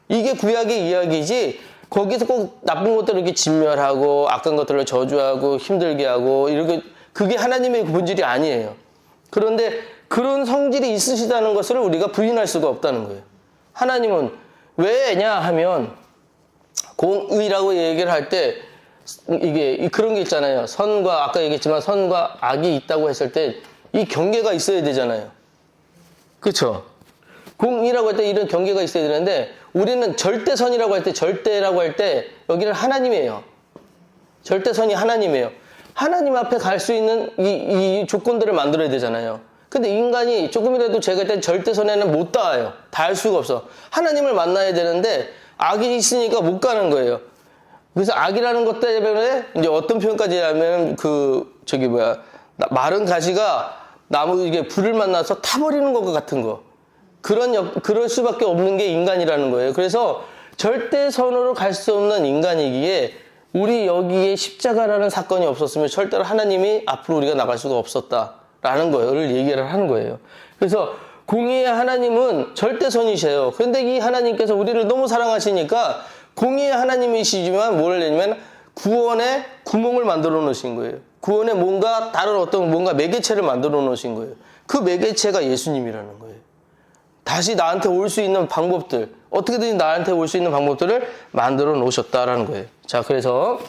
이게 구약의 이야기지 거기서 꼭 나쁜 것들을 이렇게 진멸하고 악한 것들을 저주하고 힘들게 하고 이렇게 그게 하나님의 본질이 아니에요. 그런데 그런 성질이 있으시다는 것을 우리가 부인할 수가 없다는 거예요. 하나님은 왜냐 하면 공의라고 얘기를 할 때 이게 그런 게 있잖아요. 선과 아까 얘기했지만 선과 악이 있다고 했을 때 이 경계가 있어야 되잖아요. 그렇죠? 공의라고 할 때 이런 경계가 있어야 되는데 우리는 절대선이라고 할 때 절대라고 할 때 여기는 하나님이에요. 절대선이 하나님이에요. 하나님 앞에 갈 수 있는 이 조건들을 만들어야 되잖아요. 근데 인간이 조금이라도 제가 때 절대선에는 못 닿아요. 닿을 수가 없어. 하나님을 만나야 되는데 악이 있으니까 못 가는 거예요. 그래서 악이라는 것 때문에 이제 어떤 표현까지 하면 마른 가지가 나무 이게 불을 만나서 타버리는 것 같은 거. 그럴 수밖에 없는 게 인간이라는 거예요. 그래서 절대선으로 갈 수 없는 인간이기에 우리 여기에 십자가라는 사건이 없었으면 절대로 하나님이 앞으로 우리가 나갈 수가 없었다라는 거를 얘기를 하는 거예요. 그래서 공의의 하나님은 절대선이세요. 그런데 이 하나님께서 우리를 너무 사랑하시니까 공의의 하나님이시지만 뭘 내냐면 구원의 구멍을 만들어 놓으신 거예요. 구원의 다른 뭔가 매개체를 만들어 놓으신 거예요. 그 매개체가 예수님이라는 거예요. 다시 나한테 올 수 있는 방법들, 어떻게든 나한테 올 수 있는 방법들을 만들어 놓으셨다라는 거예요. 자, 그래서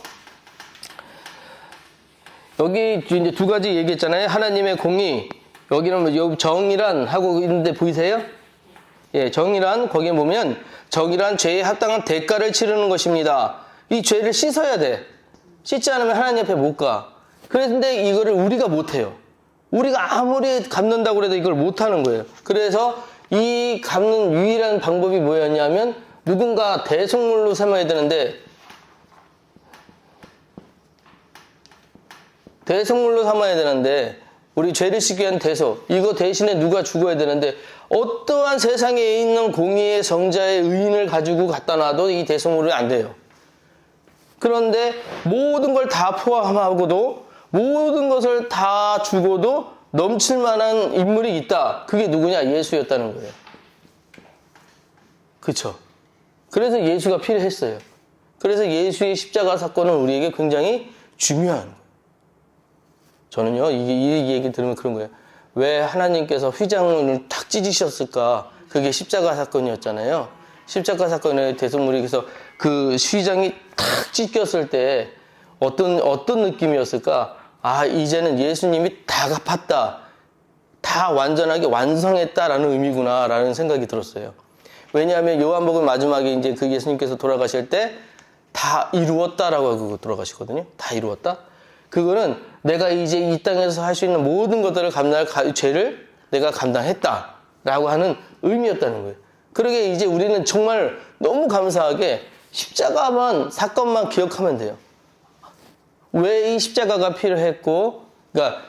여기 이제 두 가지 얘기했잖아요. 하나님의 공의, 여기는 뭐 정의란 하고 있는데 보이세요? 예, 정의란 거기에 보면 정의란 죄에 합당한 대가를 치르는 것입니다. 이 죄를 씻어야 돼. 씻지 않으면 하나님 앞에 못 가. 그런데 이거를 우리가 못 해요. 우리가 아무리 갚는다고 해도 이걸 못 하는 거예요. 그래서 이 갚는 유일한 방법이 뭐였냐면 누군가 대속물로 삼아야 되는데 우리 죄를 씻기 위한 대속, 이거 대신에 누가 죽어야 되는데 어떠한 세상에 있는 공의의 성자의 의인을 가지고 갖다 놔도 이 대속물은 안 돼요. 그런데 모든 걸 다 포함하고도 모든 것을 다 주고도 넘칠 만한 인물이 있다. 그게 누구냐? 예수였다는 거예요. 그쵸? 그래서 예수가 필요했어요. 그래서 예수의 십자가 사건은 우리에게 굉장히 중요한 거예요. 저는요, 이 얘기 들으면 그런 거예요. 왜 하나님께서 휘장을 탁 찢으셨을까? 그게 십자가 사건이었잖아요. 십자가 사건의 대속물이, 그래서 그 휘장이 탁 찢겼을 때 어떤 느낌이었을까? 아, 이제는 예수님이 다 갚았다. 다 완전하게 완성했다라는 의미구나, 라는 생각이 들었어요. 왜냐하면 요한복음 마지막에 이제 그 예수님께서 돌아가실 때 다 이루었다라고 하고 돌아가시거든요. 다 이루었다? 그거는 내가 이제 이 땅에서 할 수 있는 모든 것들을 감당할 죄를 내가 감당했다라고 하는 의미였다는 거예요. 그러게 이제 우리는 정말 너무 감사하게 십자가만, 사건만 기억하면 돼요. 왜 이 십자가가 필요했고, 그러니까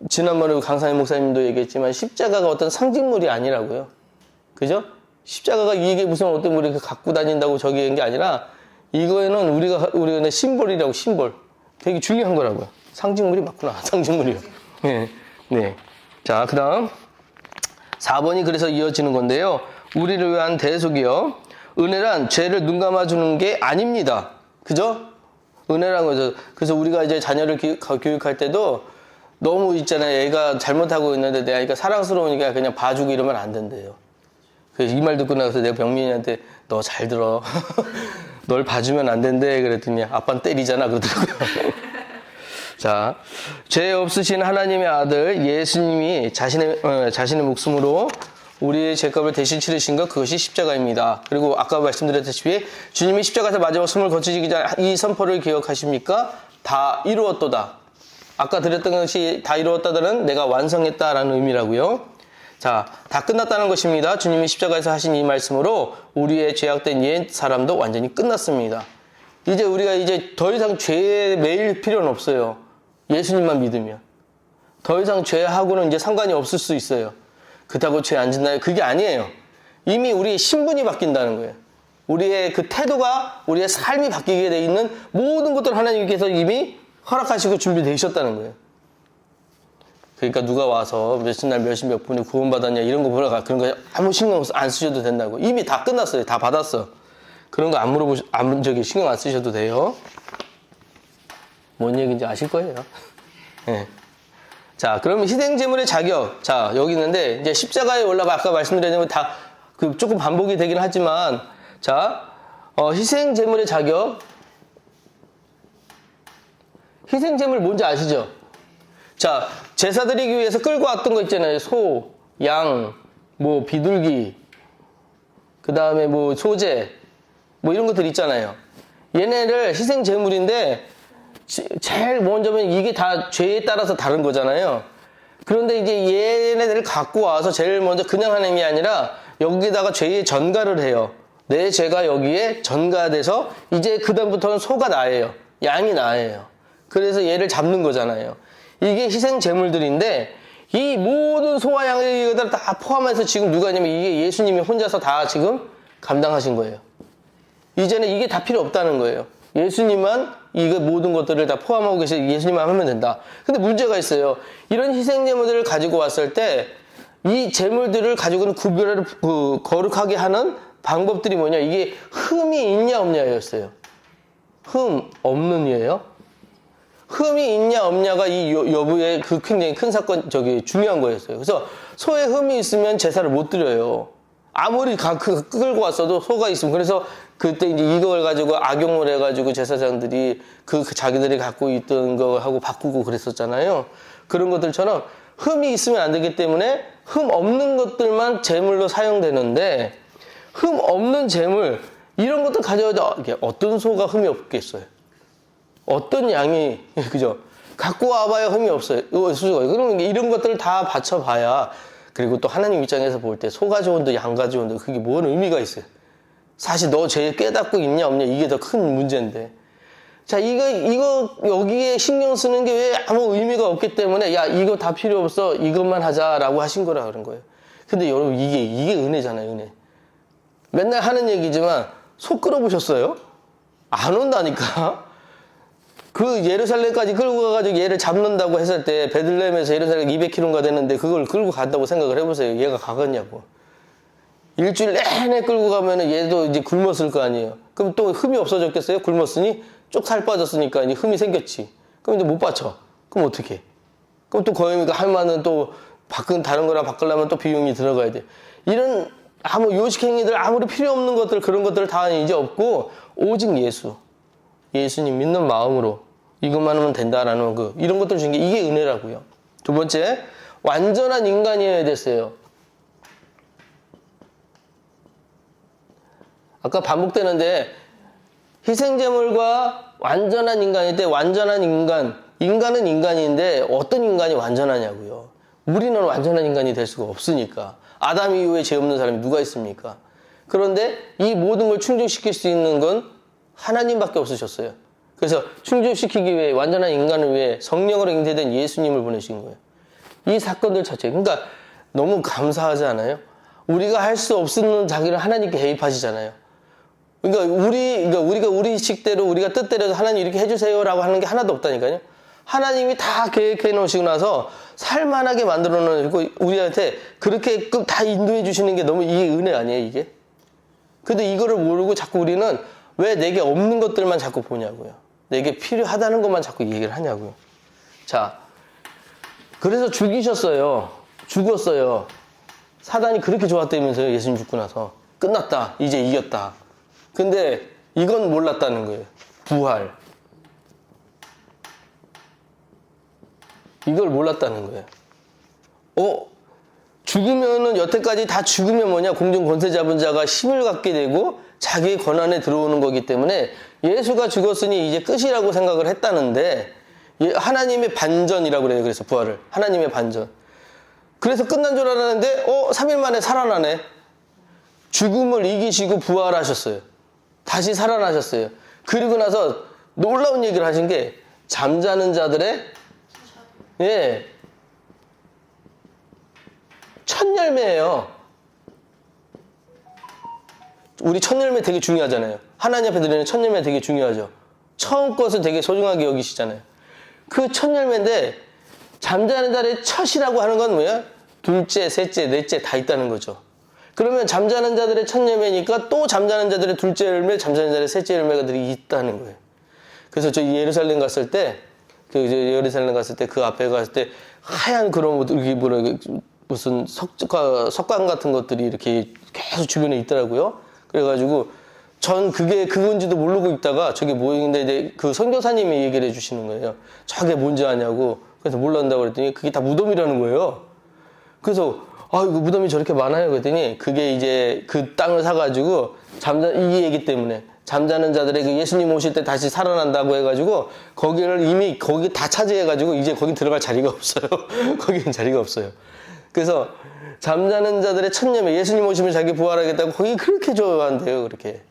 지난번에 강상희 목사님도 얘기했지만 십자가가 어떤 상징물이 아니라고요. 그죠? 십자가가 이게 무슨 어떤 우리 갖고 다닌다고 저기 한 게 아니라 이거에는 우리가 심볼이라고, 심볼. 되게 중요한 거라고요. 상징물이 맞구나. 상징물이요. 네. 네. 자, 그 다음 4번이 그래서 이어지는 건데요. 우리를 위한 대속이요. 은혜란 죄를 눈 감아주는 게 아닙니다. 그죠? 은혜란 거죠. 그래서 우리가 이제 자녀를 교육할 때도 너무 있잖아요. 애가 잘못하고 있는데 내 아이가 사랑스러우니까 그냥 봐주고 이러면 안 된대요. 그래서 이 말 듣고 나서 내가 병민이한테 너 잘 들어. 널 봐주면 안 된대. 그랬더니 아빠는 때리잖아. 그러더라고요. 자, 죄 없으신 하나님의 아들 예수님이 자신의 목숨으로 우리의 죄값을 대신 치르신 것, 그것이 십자가입니다. 그리고 아까 말씀드렸다시피 주님이 십자가에서 마지막 숨을 거치시기 전 이 선포를 기억하십니까? 다 이루었도다. 아까 드렸던 것이 다 이루었다는 내가 완성했다라는 의미라고요. 자, 다 끝났다는 것입니다. 주님이 십자가에서 하신 이 말씀으로 우리의 죄악된 옛 사람도 완전히 끝났습니다. 이제 우리가 이제 더 이상 죄에 매일 필요는 없어요. 예수님만 믿으면. 더 이상 죄하고는 이제 상관이 없을 수 있어요. 그렇다고 죄 안 짓나요? 그게 아니에요. 이미 우리의 신분이 바뀐다는 거예요. 우리의 그 태도가, 우리의 삶이 바뀌게 돼 있는 모든 것들을 하나님께서 이미 허락하시고 준비되셨다는 거예요. 그러니까 누가 와서 몇십 날 몇십 몇 분이 구원받았냐 이런 거 보러 가. 그런 거 아무 신경 안 쓰셔도 된다고. 이미 다 끝났어요. 다 받았어. 그런 거 신경 안 쓰셔도 돼요. 뭔 얘기인지 아실 거예요. 네. 자, 그러면 희생제물의 자격. 자, 여기 있는데, 이제 십자가에 올라가 아까 말씀드렸는데 다, 조금 반복이 되긴 하지만, 자, 희생제물의 자격. 희생제물 뭔지 아시죠? 자, 제사 드리기 위해서 끌고 왔던 거 있잖아요. 소, 양, 뭐, 비둘기, 그 다음에 뭐, 소재, 뭐 이런 것들 있잖아요. 얘네를 희생제물인데, 제일 먼저는 이게 다 죄에 따라서 다른 거잖아요. 그런데 이제 얘네들을 갖고 와서 제일 먼저 그냥 하는 게 아니라 여기다가 죄의 전가를 해요. 내 죄가 여기에 전가돼서 이제 그다음부터는 소가 나예요. 양이 나예요. 그래서 얘를 잡는 거잖아요. 이게 희생 제물들인데 이 모든 소와 양을 다 포함해서 지금 누가 하냐면 이게 예수님이 혼자서 다 지금 감당하신 거예요. 이제는 이게 다 필요 없다는 거예요. 예수님만 이거 모든 것들을 다 포함하고 계셔 예수님만 하면 된다. 근데 문제가 있어요. 이런 희생 제물들을 가지고 왔을 때 이 제물들을 가지고는 구별을 거룩하게 하는 방법들이 뭐냐? 이게 흠이 있냐 없냐였어요. 흠 없는 이에요. 흠이 있냐 없냐가 이 여부의 그 굉장히 큰 사건 중요한 거였어요. 그래서 소에 흠이 있으면 제사를 못 드려요. 아무리 끌고 왔어도 소가 있으면. 그래서 그때 이제 이걸 가지고 악용을 해가지고 제사장들이 그 자기들이 갖고 있던 거하고 바꾸고 그랬었잖아요. 그런 것들처럼 흠이 있으면 안 되기 때문에 흠 없는 것들만 제물로 사용되는데, 흠 없는 제물 이런 것도 가져와도 어떤 소가 흠이 없겠어요? 어떤 양이 그죠? 갖고 와봐야 흠이 없어요. 그러면 이런 것들을 다 바쳐봐야, 그리고 또 하나님 입장에서 볼 때 소가 좋은데 양가 좋은데 그게 뭔 의미가 있어요? 사실 너 제일 깨닫고 있냐 없냐 이게 더 큰 문제인데. 자, 이거 여기에 신경 쓰는 게 왜 아무 의미가 없기 때문에 야 이거 다 필요 없어 이것만 하자라고 하신 거라 그런 거예요. 근데 여러분 이게 은혜잖아요, 은혜. 맨날 하는 얘기지만 소 끌어보셨어요? 안 온다니까. 그 예루살렘까지 끌고 가가지고 얘를 잡는다고 했을 때 베들레헴에서 예루살렘 200km가 되는데 그걸 끌고 간다고 생각을 해보세요. 얘가 가겠냐고. 일주일 내내 끌고 가면은 얘도 이제 굶었을 거 아니에요. 그럼 또 흠이 없어졌겠어요? 굶었으니 쪽 살 빠졌으니까 이제 흠이 생겼지. 그럼 이제 못 받쳐. 그럼 어떻게? 그럼 또 거기가 하면은 또 다른 거랑 바꾸려면 또 비용이 들어가야 돼. 이런 아무 요식행위들 아무리 필요 없는 것들 그런 것들 다 이제 없고 오직 예수님 믿는 마음으로 이것만 하면 된다라는 이런 것들 중에 이게 은혜라고요. 두 번째, 완전한 인간이어야 됐어요. 아까 반복되는데 희생제물과 완전한 인간일 때 완전한 인간은 인간인데 어떤 인간이 완전하냐고요. 우리는 완전한 인간이 될 수가 없으니까. 아담 이후에 죄 없는 사람이 누가 있습니까? 그런데 이 모든 걸 충족시킬 수 있는 건 하나님밖에 없으셨어요. 그래서 충족시키기 위해 완전한 인간을 위해 성령으로 잉태된 예수님을 보내신 거예요. 이 사건들 자체. 그러니까 너무 감사하지 않아요? 우리가 할 수 없는 자기를 하나님께 개입하시잖아요. 그러니까 우리가 우리 식대로 우리가 뜻대로 하나님 이렇게 해주세요라고 하는 게 하나도 없다니까요. 하나님이 다 계획해 놓으시고 나서 살만하게 만들어 놓고 우리한테 그렇게 다 인도해 주시는 게 너무 이게 은혜 아니에요, 이게? 근데 이거를 모르고 자꾸 우리는 왜 내게 없는 것들만 자꾸 보냐고요. 내게 필요하다는 것만 자꾸 얘기를 하냐고요. 자, 그래서 죽었어요. 사단이 그렇게 좋았다면서요, 예수님 죽고 나서. 끝났다. 이제 이겼다. 근데 이건 몰랐다는 거예요. 부활. 이걸 몰랐다는 거예요. 죽으면은 여태까지 다 죽으면 뭐냐? 공중 권세 잡은 자가 힘을 갖게 되고 자기의 권한에 들어오는 거기 때문에 예수가 죽었으니 이제 끝이라고 생각을 했다는데 하나님의 반전이라고 그래요. 그래서 부활을. 하나님의 반전. 그래서 끝난 줄 알았는데 3일 만에 살아나네. 죽음을 이기시고 부활하셨어요. 다시 살아나셨어요. 그리고 나서 놀라운 얘기를 하신 게 잠자는 자들의 첫 열매예요. 우리 첫 열매 되게 중요하잖아요. 하나님 앞에 드리는 첫 열매 되게 중요하죠. 처음 것을 되게 소중하게 여기시잖아요. 그 첫 열매인데 잠자는 자들의 첫이라고 하는 건 뭐야? 둘째, 셋째, 넷째 다 있다는 거죠. 그러면 잠자는 자들의 첫 열매니까 또 잠자는 자들의 둘째 열매, 잠자는 자들의 셋째 열매가들이 있다는 거예요. 그래서 저 예루살렘 갔을 때, 그 앞에 갔을 때 하얀 그런 무슨 석관 같은 것들이 이렇게 계속 주변에 있더라고요. 그래가지고 전 그게 그건지도 모르고 있다가 저게 뭐인데 그 선교사님이 얘기를 해주시는 거예요. 저게 뭔지 아냐고. 그래서 몰란다고 그랬더니 그게 다 무덤이라는 거예요. 그래서 이거 무덤이 저렇게 많아요. 그랬더니 그게 이제 그 땅을 사가지고 이 얘기 때문에 잠자는 자들의 그 예수님 오실 때 다시 살아난다고 해가지고 거기를 이미 거기 다 차지해가지고 이제 거기 들어갈 자리가 없어요. 거기는 자리가 없어요. 그래서 잠자는 자들의 첫 열매, 예수님 오시면 자기 부활하겠다고 거기 그렇게 좋아한대요. 그렇게.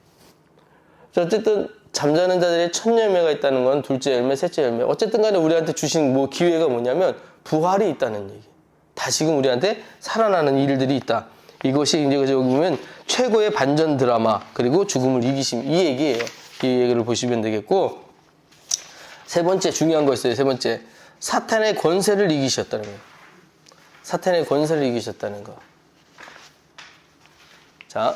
어쨌든 잠자는 자들의 첫 열매가 있다는 건 둘째 열매, 셋째 열매. 어쨌든 간에 우리한테 주신 기회가 뭐냐면 부활이 있다는 얘기. 다시금 우리한테 살아나는 일들이 있다. 이것이 이제 여기 보면 최고의 반전 드라마 그리고 죽음을 이기심 이 얘기예요. 이 얘기를 보시면 되겠고 세 번째 중요한 거 있어요. 세 번째 사탄의 권세를 이기셨다는 거예요. 사탄의 권세를 이기셨다는 거. 자,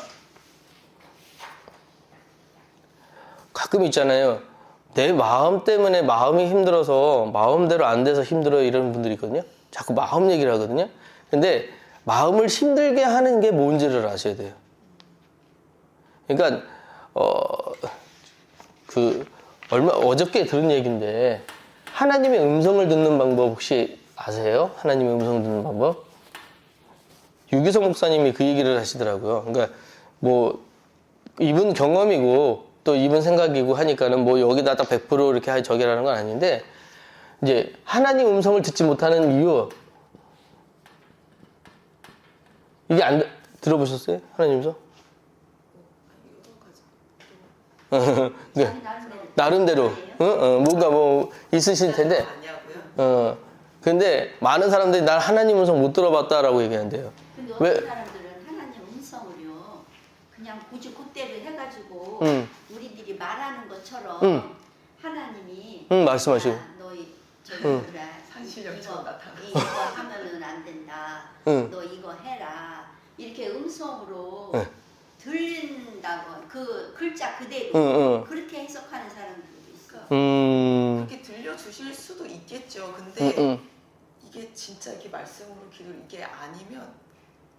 가끔 있잖아요. 내 마음 때문에 마음이 힘들어서 마음대로 안 돼서 힘들어요. 이런 분들이 있거든요. 자꾸 마음 얘기를 하거든요. 근데 마음을 힘들게 하는 게 뭔지를 아셔야 돼요. 그러니까 어저께 들은 얘기인데, 하나님의 음성을 듣는 방법 혹시 아세요? 하나님의 음성 듣는 방법? 유기성 목사님이 그 얘기를 하시더라고요. 그러니까 뭐 이분 경험이고 또 이분 생각이고 하니까는 뭐 여기다 딱 100% 이렇게 저기라는 건 아닌데, 이제 하나님 음성을 듣지 못하는 이유, 이게 들어보셨어요? 하나님 음성? 네. 나름대로 뭔가 뭐 있으실 텐데, 근데 많은 사람들이 난 하나님 음성 못 들어봤다라고 얘기한대요. 근데 어떤 사람들은 하나님 음성을요, 그냥 굳이 그대로 해가지고 우리들이 말하는 것처럼 하나님이 말씀하시고, 너희 저희들아 산신령처럼 나타나. 이거 하면은 안 된다. 너 이거 해라. 이렇게 음성으로 들린다고 그 글자 그대로 그렇게 해석하는 사람들도 있어. 그렇게 들려주실 수도 있겠죠. 근데 이게 진짜 이렇게 말씀으로 귀를 이게 아니면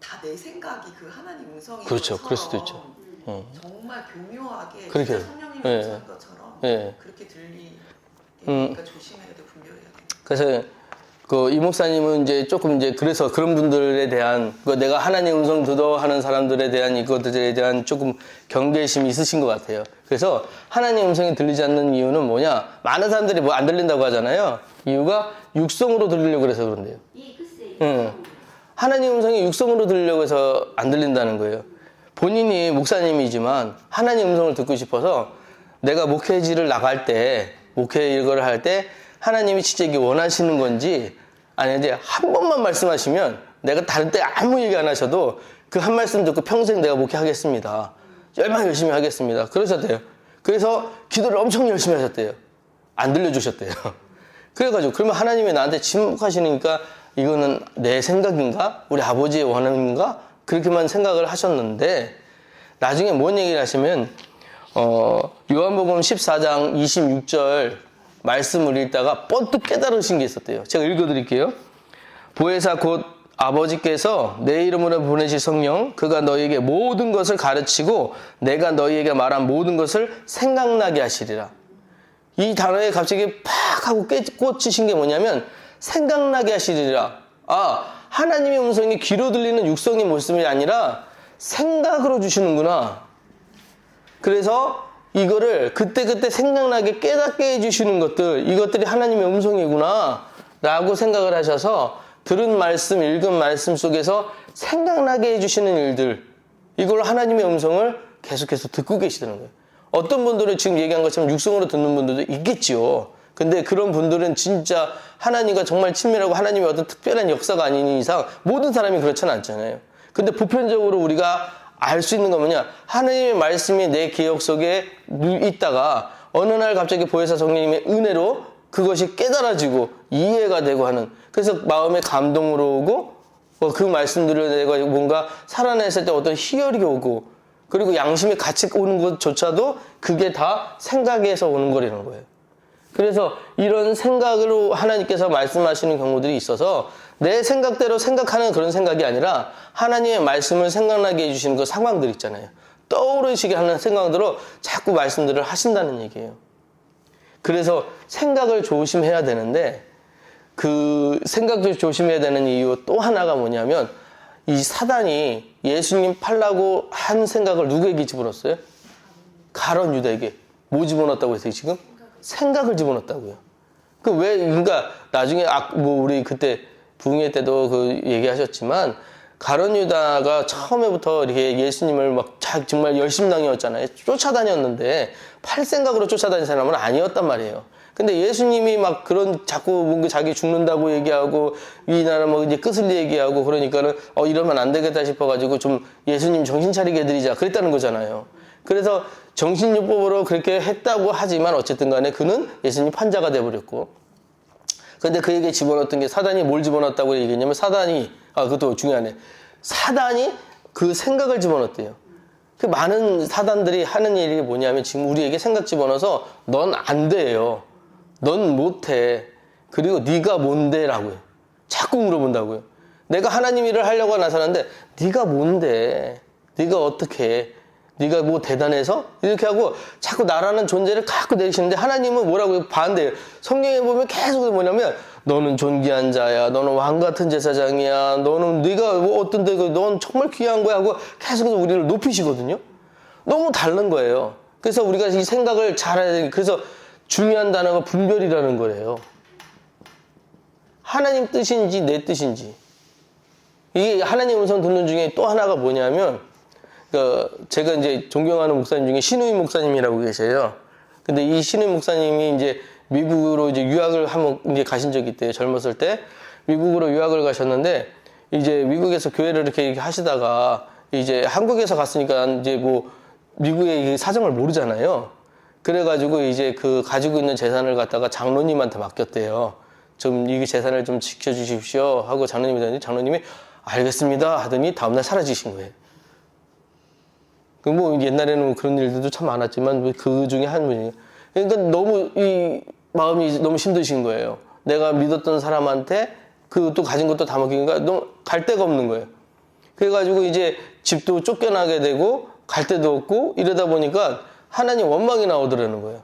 다 내 생각이 그 하나님 음성인 그렇죠. 것처럼 그럴 수도 있죠. 정말 교묘하게 그렇게. 성령님 예. 음성인 것처럼 예. 그렇게 들리니까 조심해야 돼, 분별해야 돼. 그래서 이 목사님은 이제 조금 이제 그래서 그런 분들에 대한 내가 하나님 음성 듣어 하는 사람들에 대한 이것들에 대한 조금 경계심이 있으신 것 같아요. 그래서 하나님 음성이 들리지 않는 이유는 뭐냐? 많은 사람들이 뭐 안 들린다고 하잖아요. 이유가 육성으로 들리려고 해서 그런데요. 글쎄. 하나님 음성이 육성으로 들리려고 해서 안 들린다는 거예요. 본인이 목사님이지만 하나님 음성을 듣고 싶어서 내가 목회지를 나갈 때, 목회 이거를 할 때 하나님이 진짜 이게 원하시는 건지, 아니 이제 한 번만 말씀하시면 내가 다른 때 아무 얘기 안 하셔도 그 한 말씀 듣고 평생 내가 목회하겠습니다. 얼마나 열심히 하겠습니다. 그러셨대요. 그래서 기도를 엄청 열심히 하셨대요. 안 들려주셨대요. 그래가지고 그러면 하나님이 나한테 침묵하시니까 이거는 내 생각인가? 우리 아버지의 원함인가? 그렇게만 생각을 하셨는데, 나중에 뭔 얘기를 하시면 요한복음 14장 26절 말씀을 읽다가 뻔뜩 깨달으신 게 있었대요. 제가 읽어드릴게요. 보혜사 곧 아버지께서 내 이름으로 보내실 성령, 그가 너희에게 모든 것을 가르치고 내가 너희에게 말한 모든 것을 생각나게 하시리라. 이 단어에 갑자기 팍 하고 꽂히신 게 뭐냐면 생각나게 하시리라. 하나님의 음성이 귀로 들리는 육성의 모습이 아니라 생각으로 주시는구나. 그래서 이거를 그때그때 생각나게 깨닫게 해주시는 것들, 이것들이 하나님의 음성이구나 라고 생각을 하셔서 들은 말씀, 읽은 말씀 속에서 생각나게 해주시는 일들, 이걸 하나님의 음성을 계속해서 듣고 계시다는 거예요. 어떤 분들은 지금 얘기한 것처럼 육성으로 듣는 분들도 있겠지요. 근데 그런 분들은 진짜 하나님과 정말 친밀하고 하나님의 어떤 특별한 역사가 아닌 이상 모든 사람이 그렇지는 않잖아요. 근데 보편적으로 우리가 알 수 있는 건 뭐냐? 하나님의 말씀이 내 기억 속에 있다가 어느 날 갑자기 보혜사 성령님의 은혜로 그것이 깨달아지고 이해가 되고 하는, 그래서 마음에 감동으로 오고 그 말씀들을 내가 뭔가 살아냈을 때 어떤 희열이 오고, 그리고 양심이 같이 오는 것조차도 그게 다 생각에서 오는 거라는 거예요. 그래서 이런 생각으로 하나님께서 말씀하시는 경우들이 있어서 내 생각대로 생각하는 그런 생각이 아니라 하나님의 말씀을 생각나게 해주시는 그 상황들 있잖아요. 떠오르시게 하는 생각으로 자꾸 말씀들을 하신다는 얘기예요. 그래서 생각을 조심해야 되는데, 그 생각을 조심해야 되는 이유 또 하나가 뭐냐면, 이 사단이 예수님 팔라고 한 생각을 누구에게 집어넣었어요? 가룟 유다에게. 뭐 집어넣었다고 했어요, 지금? 생각을 집어넣었다고요. 그러니까 나중에 우리 그때 부흥회 때도 그 얘기하셨지만, 가룟 유다가 처음에부터 이렇게 예수님을 막 정말 열심당이었잖아요. 쫓아다녔는데 팔 생각으로 쫓아다닌 사람은 아니었단 말이에요. 근데 예수님이 막 그런 자꾸 뭔가 자기 죽는다고 얘기하고 이 나라 뭐 이제 끝을 얘기하고 그러니까는 이러면 안 되겠다 싶어가지고 좀 예수님 정신 차리게 해드리자 그랬다는 거잖아요. 그래서 정신요법으로 그렇게 했다고 하지만 어쨌든 간에 그는 예수님 판자가 돼버렸고, 근데 그에게 집어넣었던 게 사단이 뭘 집어넣었다고 얘기했냐면 그것도 중요하네. 사단이 그 생각을 집어넣었대요. 그 많은 사단들이 하는 일이 뭐냐면 지금 우리에게 생각 집어넣어서 넌 안 돼요. 넌 못해. 그리고 네가 뭔데? 라고요. 자꾸 물어본다고요. 내가 하나님 일을 하려고 나서는데 네가 뭔데? 네가 어떻게 해? 네가 뭐 대단해서? 이렇게 하고 자꾸 나라는 존재를 갖고 내리시는데 하나님은 뭐라고 반대해요. 성경에 보면 계속 뭐냐면 너는 존귀한 자야. 너는 왕 같은 제사장이야. 너는 네가 뭐 어떤 데고 넌 정말 귀한 거야 하고 계속해서 우리를 높이시거든요. 너무 다른 거예요. 그래서 우리가 이 생각을 잘해야 되는 그래서 중요한 단어가 분별이라는 거예요. 하나님 뜻인지 내 뜻인지. 이게 하나님 음성 듣는 중에 또 하나가 뭐냐면 제가 이제 존경하는 목사님 중에 신우임 목사님이라고 계세요. 근데 이 신우임 목사님이 이제 미국으로 이제 유학을 한번 이제 가신 적이 있대요. 젊었을 때 미국으로 유학을 가셨는데 이제 미국에서 교회를 이렇게 하시다가 이제 한국에서 갔으니까 이제 뭐 미국의 사정을 모르잖아요. 그래가지고 이제 그 가지고 있는 재산을 갖다가 장로님한테 맡겼대요. 좀 이 재산을 좀 지켜주십시오 하고 장로님이 알겠습니다 하더니 다음날 사라지신 거예요. 그 뭐 옛날에는 그런 일들도 참 많았지만 그 중에 한 분이에요. 그러니까 너무 이 마음이 너무 힘드신 거예요. 내가 믿었던 사람한테 그것도 가진 것도 다 먹히니까 너무 갈 데가 없는 거예요. 그래가지고 이제 집도 쫓겨나게 되고 갈 데도 없고 이러다 보니까 하나님 원망이 나오더라는 거예요.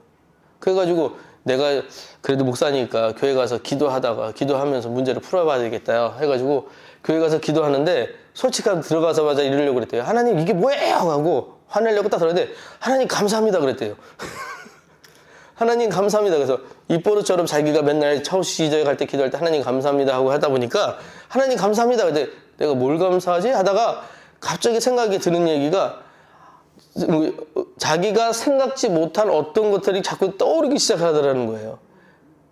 그래가지고 내가 그래도 목사니까 교회 가서 기도하면서 문제를 풀어봐야 되겠다 해가지고 교회 가서 기도하는데 솔직하게 들어가자마자 이러려고 그랬대요. 하나님 이게 뭐예요? 하고 화내려고 딱 들었는데 하나님 감사합니다 그랬대요. 하나님 감사합니다. 그래서 입버릇처럼 자기가 맨날 처시저에 갈 때 기도할 때 하나님 감사합니다 하고 하다 보니까 하나님 감사합니다. 근데 내가 뭘 감사하지? 하다가 갑자기 생각이 드는 얘기가 자기가 생각지 못한 어떤 것들이 자꾸 떠오르기 시작하더라는 거예요.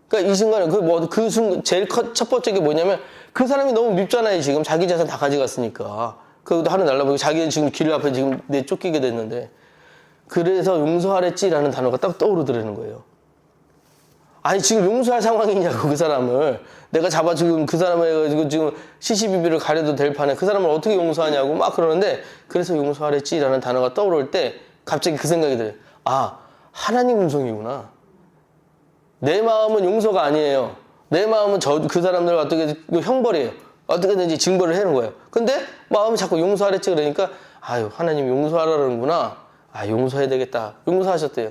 그러니까 이 순간에 그 순간 제일 첫 번째 게 뭐냐면 그 사람이 너무 밉잖아요. 지금 자기 재산 다 가져갔으니까. 그것도 하늘 날라보고 자기는 지금 길 앞에 지금 내쫓기게 됐는데 그래서 용서하랬지라는 단어가 딱 떠오르더라는 거예요. 아니 지금 용서할 상황이냐고 그 사람을 내가 잡아 지금 그 사람을 해가지고 지금 시시비비를 가려도 될 판에 그 사람을 어떻게 용서하냐고 막 그러는데 그래서 용서하랬지라는 단어가 떠오를 때 갑자기 그 생각이 들어요. 아 하나님 음성이구나. 내 마음은 용서가 아니에요. 내 마음은 그 사람들을 어떻게 형벌이에요. 어떻게든지 징벌을 해는 거예요. 근데 마음이 자꾸 용서하랬지 그러니까 아유 하나님 용서하라는구나. 아 용서해야 되겠다. 용서하셨대요.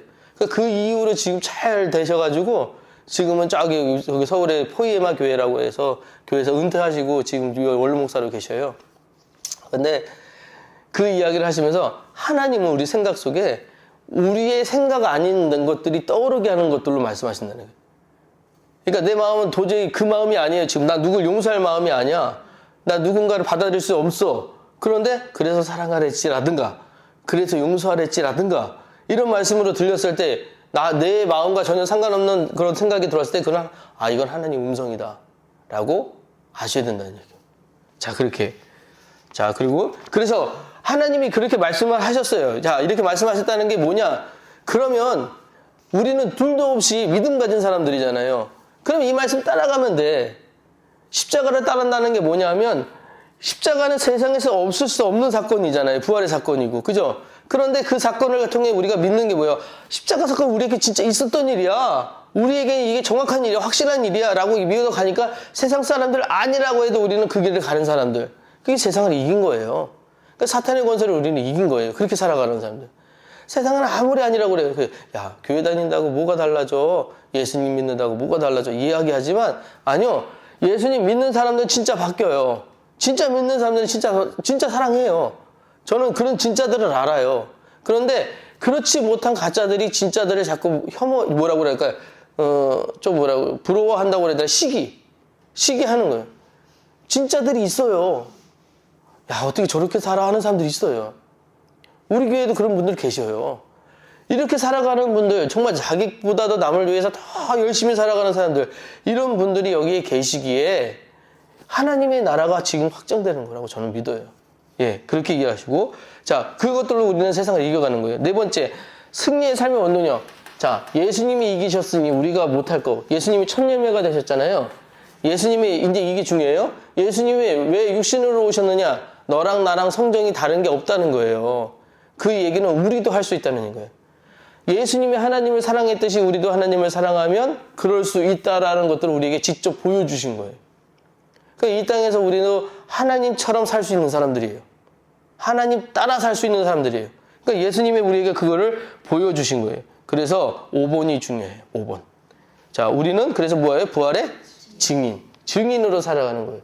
그 이후로 지금 잘 되셔가지고 지금은 저기 서울의 포이에마 교회라고 해서 교회에서 은퇴하시고 지금 원로 목사로 계셔요. 근데 그 이야기를 하시면서 하나님은 우리 생각 속에 우리의 생각 아닌 것들이 떠오르게 하는 것들로 말씀하신다는 거예요. 그러니까 내 마음은 도저히 그 마음이 아니에요. 지금 나 누굴 용서할 마음이 아니야. 나 누군가를 받아들일 수 없어. 그런데 그래서 사랑하랬지라든가 그래서 용서하랬지라든가 이런 말씀으로 들렸을 때 내 마음과 전혀 상관없는 그런 생각이 들어왔을 때 그건 이건 하나님 음성이다 라고 아셔야 된다는 얘기예요. 자 그렇게 자 그리고 그래서 하나님이 그렇게 말씀을 하셨어요. 자 이렇게 말씀하셨다는 게 뭐냐 그러면 우리는 둘도 없이 믿음 가진 사람들이잖아요. 그럼 이 말씀 따라가면 돼. 십자가를 따른다는 게 뭐냐면 십자가는 세상에서 없을 수 없는 사건이잖아요. 부활의 사건이고 그죠? 그런데 그 사건을 통해 우리가 믿는 게 뭐예요? 십자가 사건 우리에게 진짜 있었던 일이야. 우리에게 이게 정확한 일이야. 확실한 일이야. 라고 믿어 가니까 세상 사람들 아니라고 해도 우리는 그 길을 가는 사람들. 그게 세상을 이긴 거예요. 그러니까 사탄의 권세를 우리는 이긴 거예요. 그렇게 살아가는 사람들. 세상은 아무리 아니라고 그래요. 야, 교회 다닌다고 뭐가 달라져? 예수님 믿는다고 뭐가 달라져? 이야기하지만 아니요. 예수님 믿는 사람들 진짜 바뀌어요. 진짜 믿는 사람들은 진짜 사랑해요. 저는 그런 진짜들을 알아요. 그런데 그렇지 못한 가짜들이 진짜들을 자꾸 뭐라고 그럴까요? 부러워한다고 그래야 되나? 시기하는 거예요. 진짜들이 있어요. 야, 어떻게 저렇게 살아 하는 사람들이 있어요. 우리 교회에도 그런 분들 계셔요. 이렇게 살아가는 분들, 정말 자기보다도 남을 위해서 더 열심히 살아가는 사람들, 이런 분들이 여기에 계시기에 하나님의 나라가 지금 확정되는 거라고 저는 믿어요. 예, 그렇게 이해하시고. 자, 그것들로 우리는 세상을 이겨가는 거예요. 네 번째, 승리의 삶의 원동력. 자, 예수님이 이기셨으니 우리가 못할 거. 예수님이 천년매가 되셨잖아요. 예수님이, 이제 이게 중요해요. 예수님이 왜 육신으로 오셨느냐? 너랑 나랑 성정이 다른 게 없다는 거예요. 그 얘기는 우리도 할 수 있다는 거예요. 예수님이 하나님을 사랑했듯이 우리도 하나님을 사랑하면 그럴 수 있다라는 것들을 우리에게 직접 보여주신 거예요. 그러니까 이 땅에서 우리도 하나님처럼 살 수 있는 사람들이에요. 하나님 따라 살 수 있는 사람들이에요. 그러니까 예수님이 우리에게 그거를 보여주신 거예요. 그래서 5번이 중요해요. 5번. 자, 우리는 그래서 뭐예요? 부활의 증인. 증인으로 살아가는 거예요.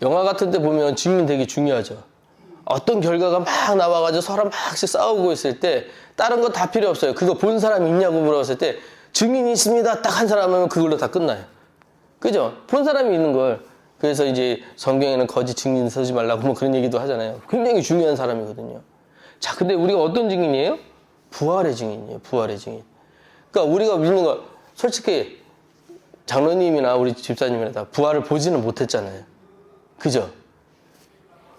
영화 같은 데 보면 증인 되게 중요하죠. 어떤 결과가 막 나와가지고 서로 막씩 싸우고 있을 때 다른 거 다 필요 없어요. 그거 본 사람이 있냐고 물어봤을 때 증인이 있습니다. 딱 한 사람 하면 그걸로 다 끝나요. 그죠? 본 사람이 있는 걸. 그래서 이제 성경에는 거짓 증인 서지 말라고 뭐 그런 얘기도 하잖아요. 굉장히 중요한 사람이거든요. 자, 근데 우리가 어떤 증인이에요? 부활의 증인이에요. 부활의 증인. 그러니까 우리가 믿는 거, 솔직히 장로님이나 우리 집사님이나 다 부활을 보지는 못했잖아요. 그죠?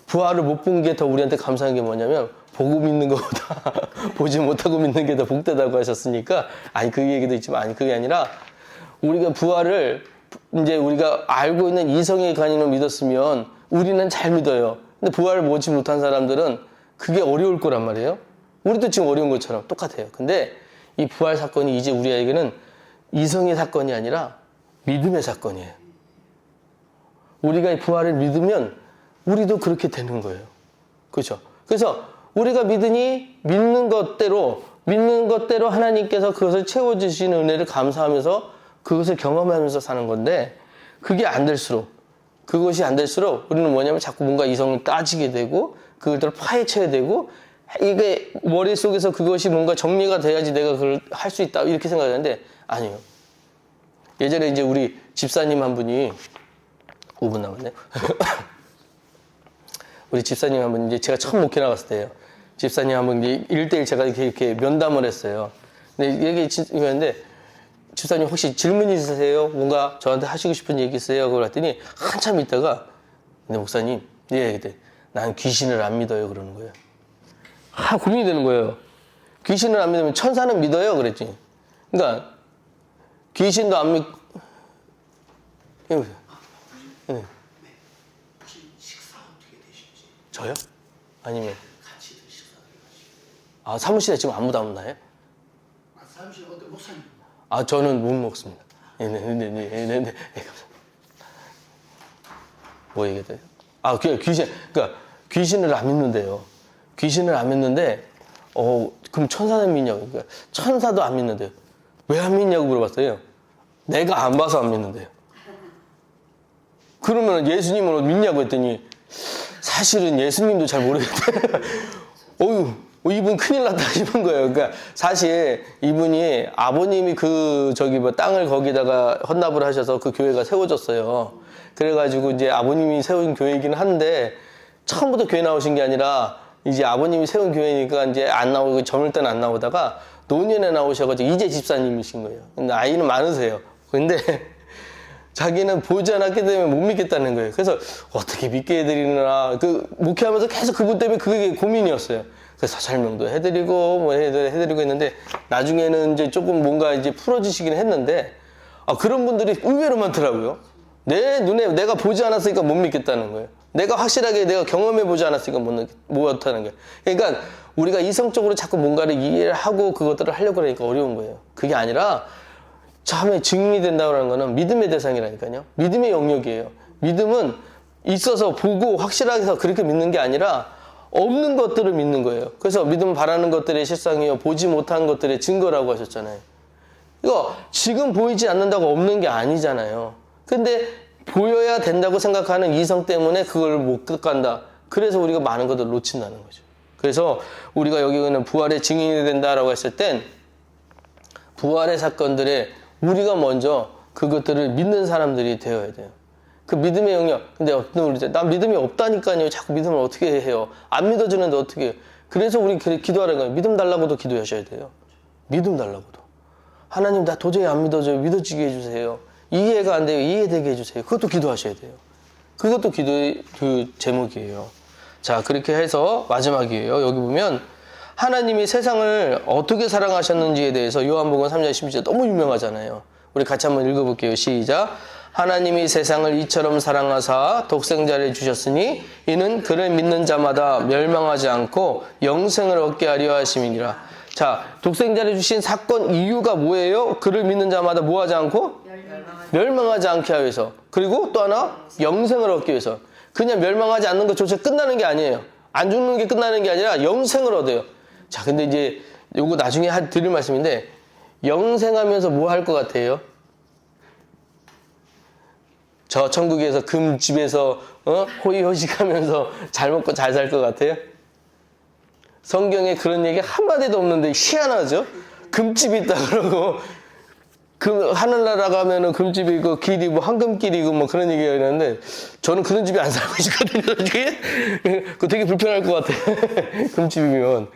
부활을 못 본 게 더 우리한테 감사한 게 뭐냐면 보고 믿는 것보다 보지 못하고 믿는 게 더 복되다고 하셨으니까, 아니 그 얘기도 있지만, 아니 그게 아니라 우리가 부활을 이제 우리가 알고 있는 이성의 간인으로 믿었으면 우리는 잘 믿어요. 근데 부활을 보지 못한 사람들은 그게 어려울 거란 말이에요. 우리도 지금 어려운 것처럼 똑같아요. 근데 이 부활 사건이 이제 우리에게는 이성의 사건이 아니라 믿음의 사건이에요. 우리가 이 부활을 믿으면 우리도 그렇게 되는 거예요. 그렇죠? 그래서 우리가 믿으니 믿는 것대로 하나님께서 그것을 채워주시는 은혜를 감사하면서 그것을 경험하면서 사는 건데, 그게 안 될수록, 그것이 안 될수록 우리는 뭐냐면 자꾸 뭔가 이성을 따지게 되고 그것들을 파헤쳐야 되고, 이게 머릿속에서 그것이 뭔가 정리가 돼야지 내가 그걸 할 수 있다 이렇게 생각하는데 아니에요. 예전에 이제 우리 집사님 한 분이 5분 남았네요. 우리 집사님 한 분, 이제 제가 처음 목회 나갔을 때예요. 집사님 한 분, 1대1 제가 이렇게 면담을 했어요. 근데 이게 이거였는데, 집사님 혹시 질문 있으세요? 뭔가 저한테 하시고 싶은 얘기 있어요? 그랬더니 한참 있다가, 근데 목사님, 예, 그때 난 귀신을 안 믿어요. 그러는 거예요. 고민이 되는 거예요. 귀신을 안 믿으면 천사는 믿어요? 그랬지. 그러니까, 귀신도 안 믿고, 네. 혹시 식사 어떻게 되실지? 저요? 아니면 같이 식사를 하시고. 아, 사무실에 지금 아무도 안 나요? 사무실 어떤 목사님? 아, 저는 못 먹습니다. 네네네네. 감사합니다. 뭐 얘기해요? 아, 그러니까 귀신을 안 믿는데요. 귀신을 안 믿는데, 그럼 천사는 믿냐고. 그러니까 천사도 안 믿는데요. 왜 안 믿냐고 물어봤어요. 내가 안 봐서 안 믿는데요. 그러면 예수님을 믿냐고 했더니 사실은 예수님도 잘 모르겠대. 어휴, 이분 큰일 났다 싶은 거예요. 그러니까 사실 이분이 아버님이 땅을 거기다가 헌납을 하셔서 그 교회가 세워졌어요. 그래가지고 이제 아버님이 세운 교회이긴 한데 처음부터 교회 나오신 게 아니라 이제 아버님이 세운 교회니까 이제 안 나오고 젊을 때는 안 나오다가 노년에 나오셔가지고 이제 집사님이신 거예요. 근데 나이는 많으세요. 근데 자기는 보지 않았기 때문에 못 믿겠다는 거예요. 그래서 어떻게 믿게 해드리나, 목회하면서 계속 그분 때문에 그게 고민이었어요. 그래서 설명도 해드리고, 뭐 해드리고 했는데, 나중에는 이제 조금 뭔가 이제 풀어지시긴 했는데, 그런 분들이 의외로 많더라고요. 내 눈에 내가 보지 않았으니까 못 믿겠다는 거예요. 내가 확실하게 내가 경험해보지 않았으니까 못하는 거예요. 그러니까 우리가 이성적으로 자꾸 뭔가를 이해를 하고 그것들을 하려고 그러니까 어려운 거예요. 그게 아니라, 처음에 증인이 된다고 하는 거는 믿음의 대상이라니까요. 믿음의 영역이에요. 믿음은 있어서 보고 확실하게 해서 그렇게 믿는 게 아니라 없는 것들을 믿는 거예요. 그래서 믿음은 바라는 것들의 실상이요 보지 못한 것들의 증거라고 하셨잖아요. 이거 지금 보이지 않는다고 없는 게 아니잖아요. 근데 보여야 된다고 생각하는 이성 때문에 그걸 못 간다. 그래서 우리가 많은 것들을 놓친다는 거죠. 그래서 우리가 여기는 부활의 증인이 된다라고 했을 땐 부활의 사건들에 우리가 먼저 그것들을 믿는 사람들이 되어야 돼요. 그 믿음의 영역. 근데 어떤 분이 난 믿음이 없다니까요. 자꾸 믿음을 어떻게 해요? 안 믿어주는데 어떻게 해요? 그래서 우리 기도하는 거예요. 믿음 달라고도 기도하셔야 돼요. 믿음 달라고도. 하나님 나 도저히 안 믿어져요. 믿어지게 해주세요. 이해가 안 돼요. 이해되게 해주세요. 그것도 기도하셔야 돼요. 그것도 기도의 제목이에요. 자, 그렇게 해서 마지막이에요. 여기 보면 하나님이 세상을 어떻게 사랑하셨는지에 대해서 요한복음 3장 12절 너무 유명하잖아요. 우리 같이 한번 읽어볼게요. 시작. 하나님이 세상을 이처럼 사랑하사 독생자를 주셨으니 이는 그를 믿는 자마다 멸망하지 않고 영생을 얻게 하려 하심이니라. 자, 독생자를 주신 사건 이유가 뭐예요? 그를 믿는 자마다 뭐하지 않고? 멸망하지 않게 하기 위해서. 그리고 또 하나 영생을 얻기 위해서. 그냥 멸망하지 않는 것조차 끝나는 게 아니에요. 안 죽는 게 끝나는 게 아니라 영생을 얻어요. 자, 근데 이제 요거 나중에 드릴 말씀인데, 영생하면서 뭐 할 것 같아요? 저 천국에서 금집에서 호의호식하면서 잘 먹고 잘 살 것 같아요? 성경에 그런 얘기 한마디도 없는데 희한하죠? 금집이 있다 그러고, 하늘나라 가면은 금집이 있고 길이 뭐 황금길이고 뭐 그런 얘기가 있는데, 저는 그런 집에 안 살고 있거든요. 그거 되게 불편할 것 같아. 금집이면.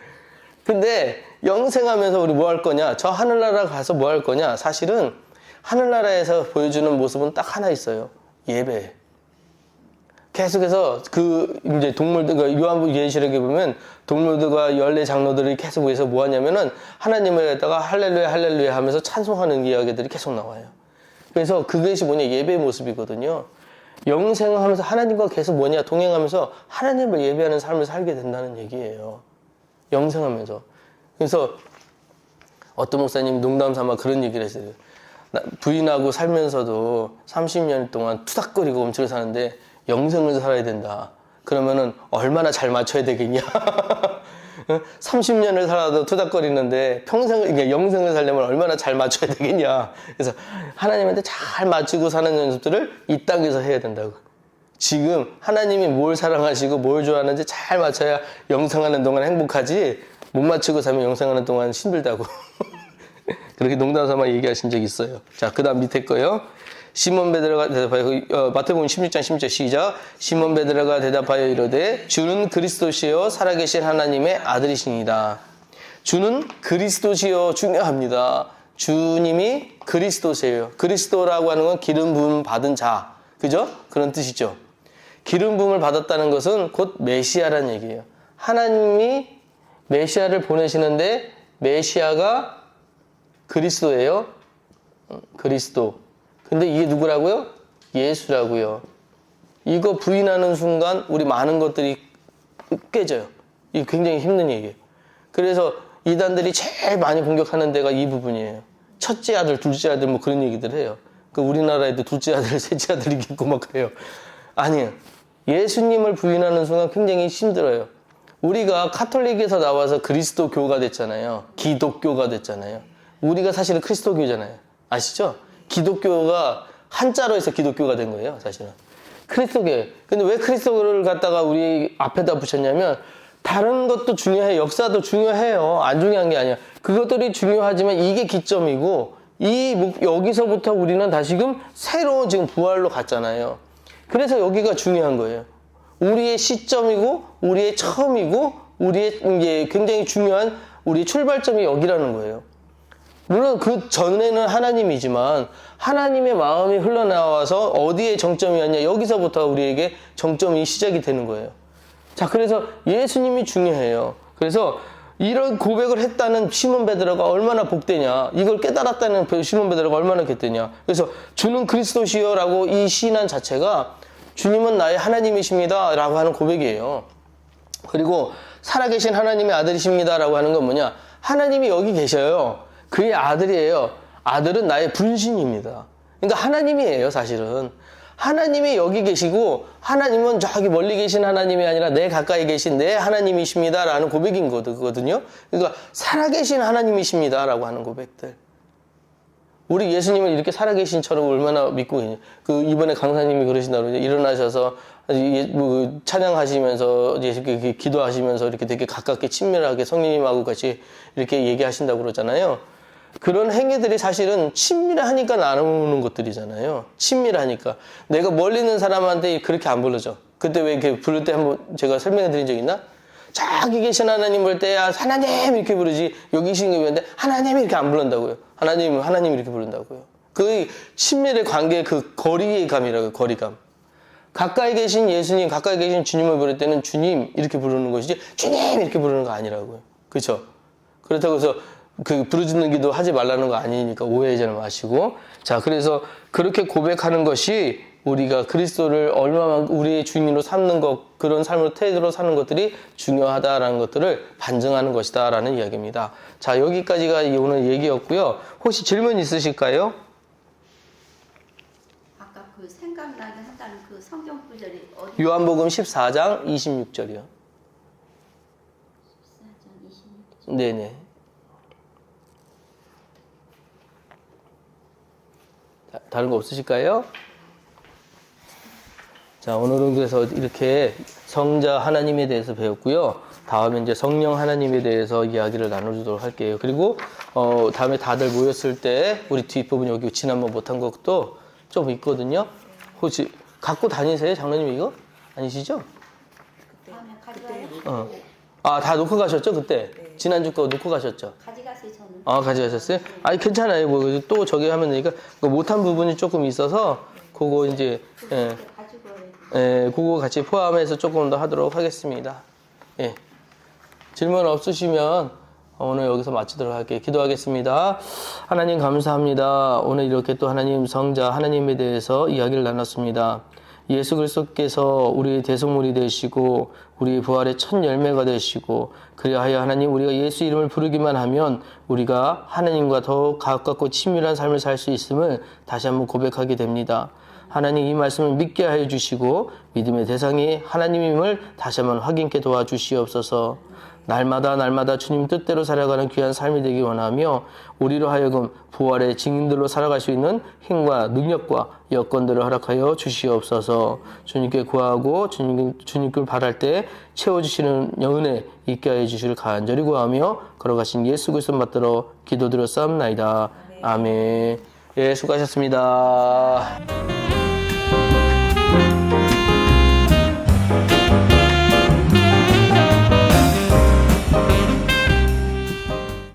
근데 영생하면서 우리 뭐 할 거냐? 저 하늘나라 가서 뭐 할 거냐? 사실은 하늘나라에서 보여주는 모습은 딱 하나 있어요. 예배. 계속해서 이제 동물들, 요한복음 예시록에 보면 동물들과 열네 장로들이 계속 위해서 뭐 하냐면은 하나님을 갖다가 할렐루야, 할렐루야 하면서 찬송하는 이야기들이 계속 나와요. 그래서 그것이 뭐냐? 예배의 모습이거든요. 영생하면서 하나님과 계속 뭐냐? 동행하면서 하나님을 예배하는 삶을 살게 된다는 얘기예요. 영생하면서. 그래서 어떤 목사님이 농담 삼아 그런 얘기를 했어요. 부인하고 살면서도 30년 동안 투닥거리고 엄청 사는데 영생을 살아야 된다. 그러면은 얼마나 잘 맞춰야 되겠냐? 30년을 살아도 투닥거리는데 그러니까 영생을 살려면 얼마나 잘 맞춰야 되겠냐? 그래서 하나님한테 잘 맞추고 사는 연습들을 이 땅에서 해야 된다고. 지금 하나님이 뭘 사랑하시고 뭘 좋아하는지 잘 맞춰야 영생하는 동안 행복하지, 못 맞추고 살면 영생하는 동안 힘들다고. 그렇게 농담 삼아 얘기하신 적이 있어요. 자, 그 다음 밑에 거요. 시몬 베드로가 대답하여, 마태복음 16장 16절 시작. 시몬 베드로가 대답하여 이르되 주는 그리스도시요 살아계신 하나님의 아들이시니이다. 주는 그리스도시요 중요합니다. 주님이 그리스도세요. 그리스도라고 하는 건 기름 부음 받은 자. 그죠? 그런 뜻이죠. 기름 부음을 받았다는 것은 곧 메시아라는 얘기예요. 하나님이 메시아를 보내시는데 메시아가 그리스도예요. 그리스도. 근데 이게 누구라고요? 예수라고요. 이거 부인하는 순간 우리 많은 것들이 깨져요. 이게 굉장히 힘든 얘기예요. 그래서 이단들이 제일 많이 공격하는 데가 이 부분이에요. 첫째 아들, 둘째 아들 뭐 그런 얘기들 해요. 우리나라에도 둘째 아들, 셋째 아들이 있고 막 그래요. 아니에요. 예수님을 부인하는 순간 굉장히 힘들어요. 우리가 카톨릭에서 나와서 그리스도교가 됐잖아요. 기독교가 됐잖아요. 우리가 사실은 그리스도교잖아요. 아시죠? 기독교가 한자로 해서 기독교가 된 거예요, 사실은. 그리스도교. 근데 왜 그리스도를 갖다가 우리 앞에다 붙였냐면, 다른 것도 중요해요. 역사도 중요해요. 안 중요한 게 아니야. 그것들이 중요하지만 이게 기점이고, 여기서부터 우리는 다시금 새로운 지금 부활로 갔잖아요. 그래서 여기가 중요한 거예요. 우리의 시점이고, 우리의 처음이고, 우리의 이제 굉장히 중요한 우리의 출발점이 여기라는 거예요. 물론 그 전에는 하나님이지만 하나님의 마음이 흘러나와서 어디에 정점이었냐, 여기서부터 우리에게 정점이 시작이 되는 거예요. 자, 그래서 예수님이 중요해요. 그래서 이런 고백을 했다는 시몬 베드로가 얼마나 복되냐, 이걸 깨달았다는 시몬 베드로가 얼마나 복되냐. 그래서 주는 그리스도시여라고 이 시인한 자체가 주님은 나의 하나님이십니다 라고 하는 고백이에요. 그리고 살아계신 하나님의 아들이십니다라고 하는 건 뭐냐, 하나님이 여기 계셔요. 그의 아들이에요. 아들은 나의 분신입니다. 그러니까 하나님이에요, 사실은. 하나님이 여기 계시고, 하나님은 저기 멀리 계신 하나님이 아니라 내 가까이 계신 내 하나님이십니다라는 고백인 거거든요. 그러니까 살아계신 하나님이십니다라고 하는 고백들. 우리 예수님을 이렇게 살아계신처럼 얼마나 믿고 있냐. 이번에 강사님이 그러신다고 그러죠. 일어나셔서 찬양하시면서 이렇게 기도하시면서 이렇게 되게 가깝게 친밀하게 성령님하고 같이 이렇게 얘기하신다고 그러잖아요. 그런 행위들이 사실은 친밀하니까 나누는 것들이잖아요. 친밀하니까. 내가 멀리 있는 사람한테 그렇게 안 불러줘. 그때 왜 이렇게 부를 때 한번 제가 설명해 드린 적 있나? 저기 계신 하나님 부를 때, 하나님! 이렇게 부르지. 여기 계신 게 있는데, 하나님! 이렇게 안 부른다고요. 하나님 이렇게 부른다고요. 그 친밀의 관계, 그 거리의 감이라고요, 거리감. 가까이 계신 예수님, 가까이 계신 주님을 부를 때는 주님! 이렇게 부르는 것이지, 주님! 이렇게 부르는 거 아니라고요. 그쵸? 그렇다고 해서, 부르짖는 기도 하지 말라는 거 아니니까 오해하지 마시고. 자, 그래서 그렇게 고백하는 것이 우리가 그리스도를 얼마나 우리의 주인으로 삼는 것, 그런 삶으로 태도로 사는 것들이 중요하다라는 것들을 반증하는 것이다라는 이야기입니다. 자, 여기까지가 오늘 얘기였고요. 혹시 질문 있으실까요? 아까 생각나게 한다는 그 성경 구절이 어디 요한복음 14장 26절이요. 14장 26절. 네네. 다른 거 없으실까요? 자, 오늘은 그래서 이렇게 성자 하나님에 대해서 배웠고요. 다음에 이제 성령 하나님에 대해서 이야기를 나눠주도록 할게요. 그리고 다음에 다들 모였을 때 우리 뒷부분 여기 지난번 못한 것도 좀 있거든요. 혹시 갖고 다니세요, 장로님 이거? 아니시죠? 다음에 그때 가져와요? 아, 다 놓고 가셨죠, 그때? 지난주 거 놓고 가셨죠? 가져가세요 저는. 아, 가져가셨어요? 아니, 괜찮아요. 뭐, 또 저기 하면 되니까. 그 못한 부분이 조금 있어서, 그거 이제, 예, 가지고 와요. 예, 그거 같이 포함해서 조금 더 하도록 하겠습니다. 예. 질문 없으시면 오늘 여기서 마치도록 할게요. 기도하겠습니다. 하나님 감사합니다. 오늘 이렇게 또 하나님 성자 하나님에 대해서 이야기를 나눴습니다. 예수 그리스도께서 우리의 대속물이 되시고 우리의 부활의 첫 열매가 되시고 그리하여 하나님 우리가 예수 이름을 부르기만 하면 우리가 하나님과 더 가깝고 친밀한 삶을 살 수 있음을 다시 한번 고백하게 됩니다. 하나님 이 말씀을 믿게 하여 주시고 믿음의 대상이 하나님임을 다시 한번 확인케 도와주시옵소서. 날마다 주님 뜻대로 살아가는 귀한 삶이 되기 원하며 우리로 하여금 부활의 증인들로 살아갈 수 있는 힘과 능력과 여건들을 허락하여 주시옵소서. 주님께 구하고 주님께 바랄 때 채워주시는 은혜 있게 하여 주시를 간절히 구하며 걸어가신 예수 그리스도 받들어 기도드렸사옵나이다. 아멘. 예, 수고하셨습니다.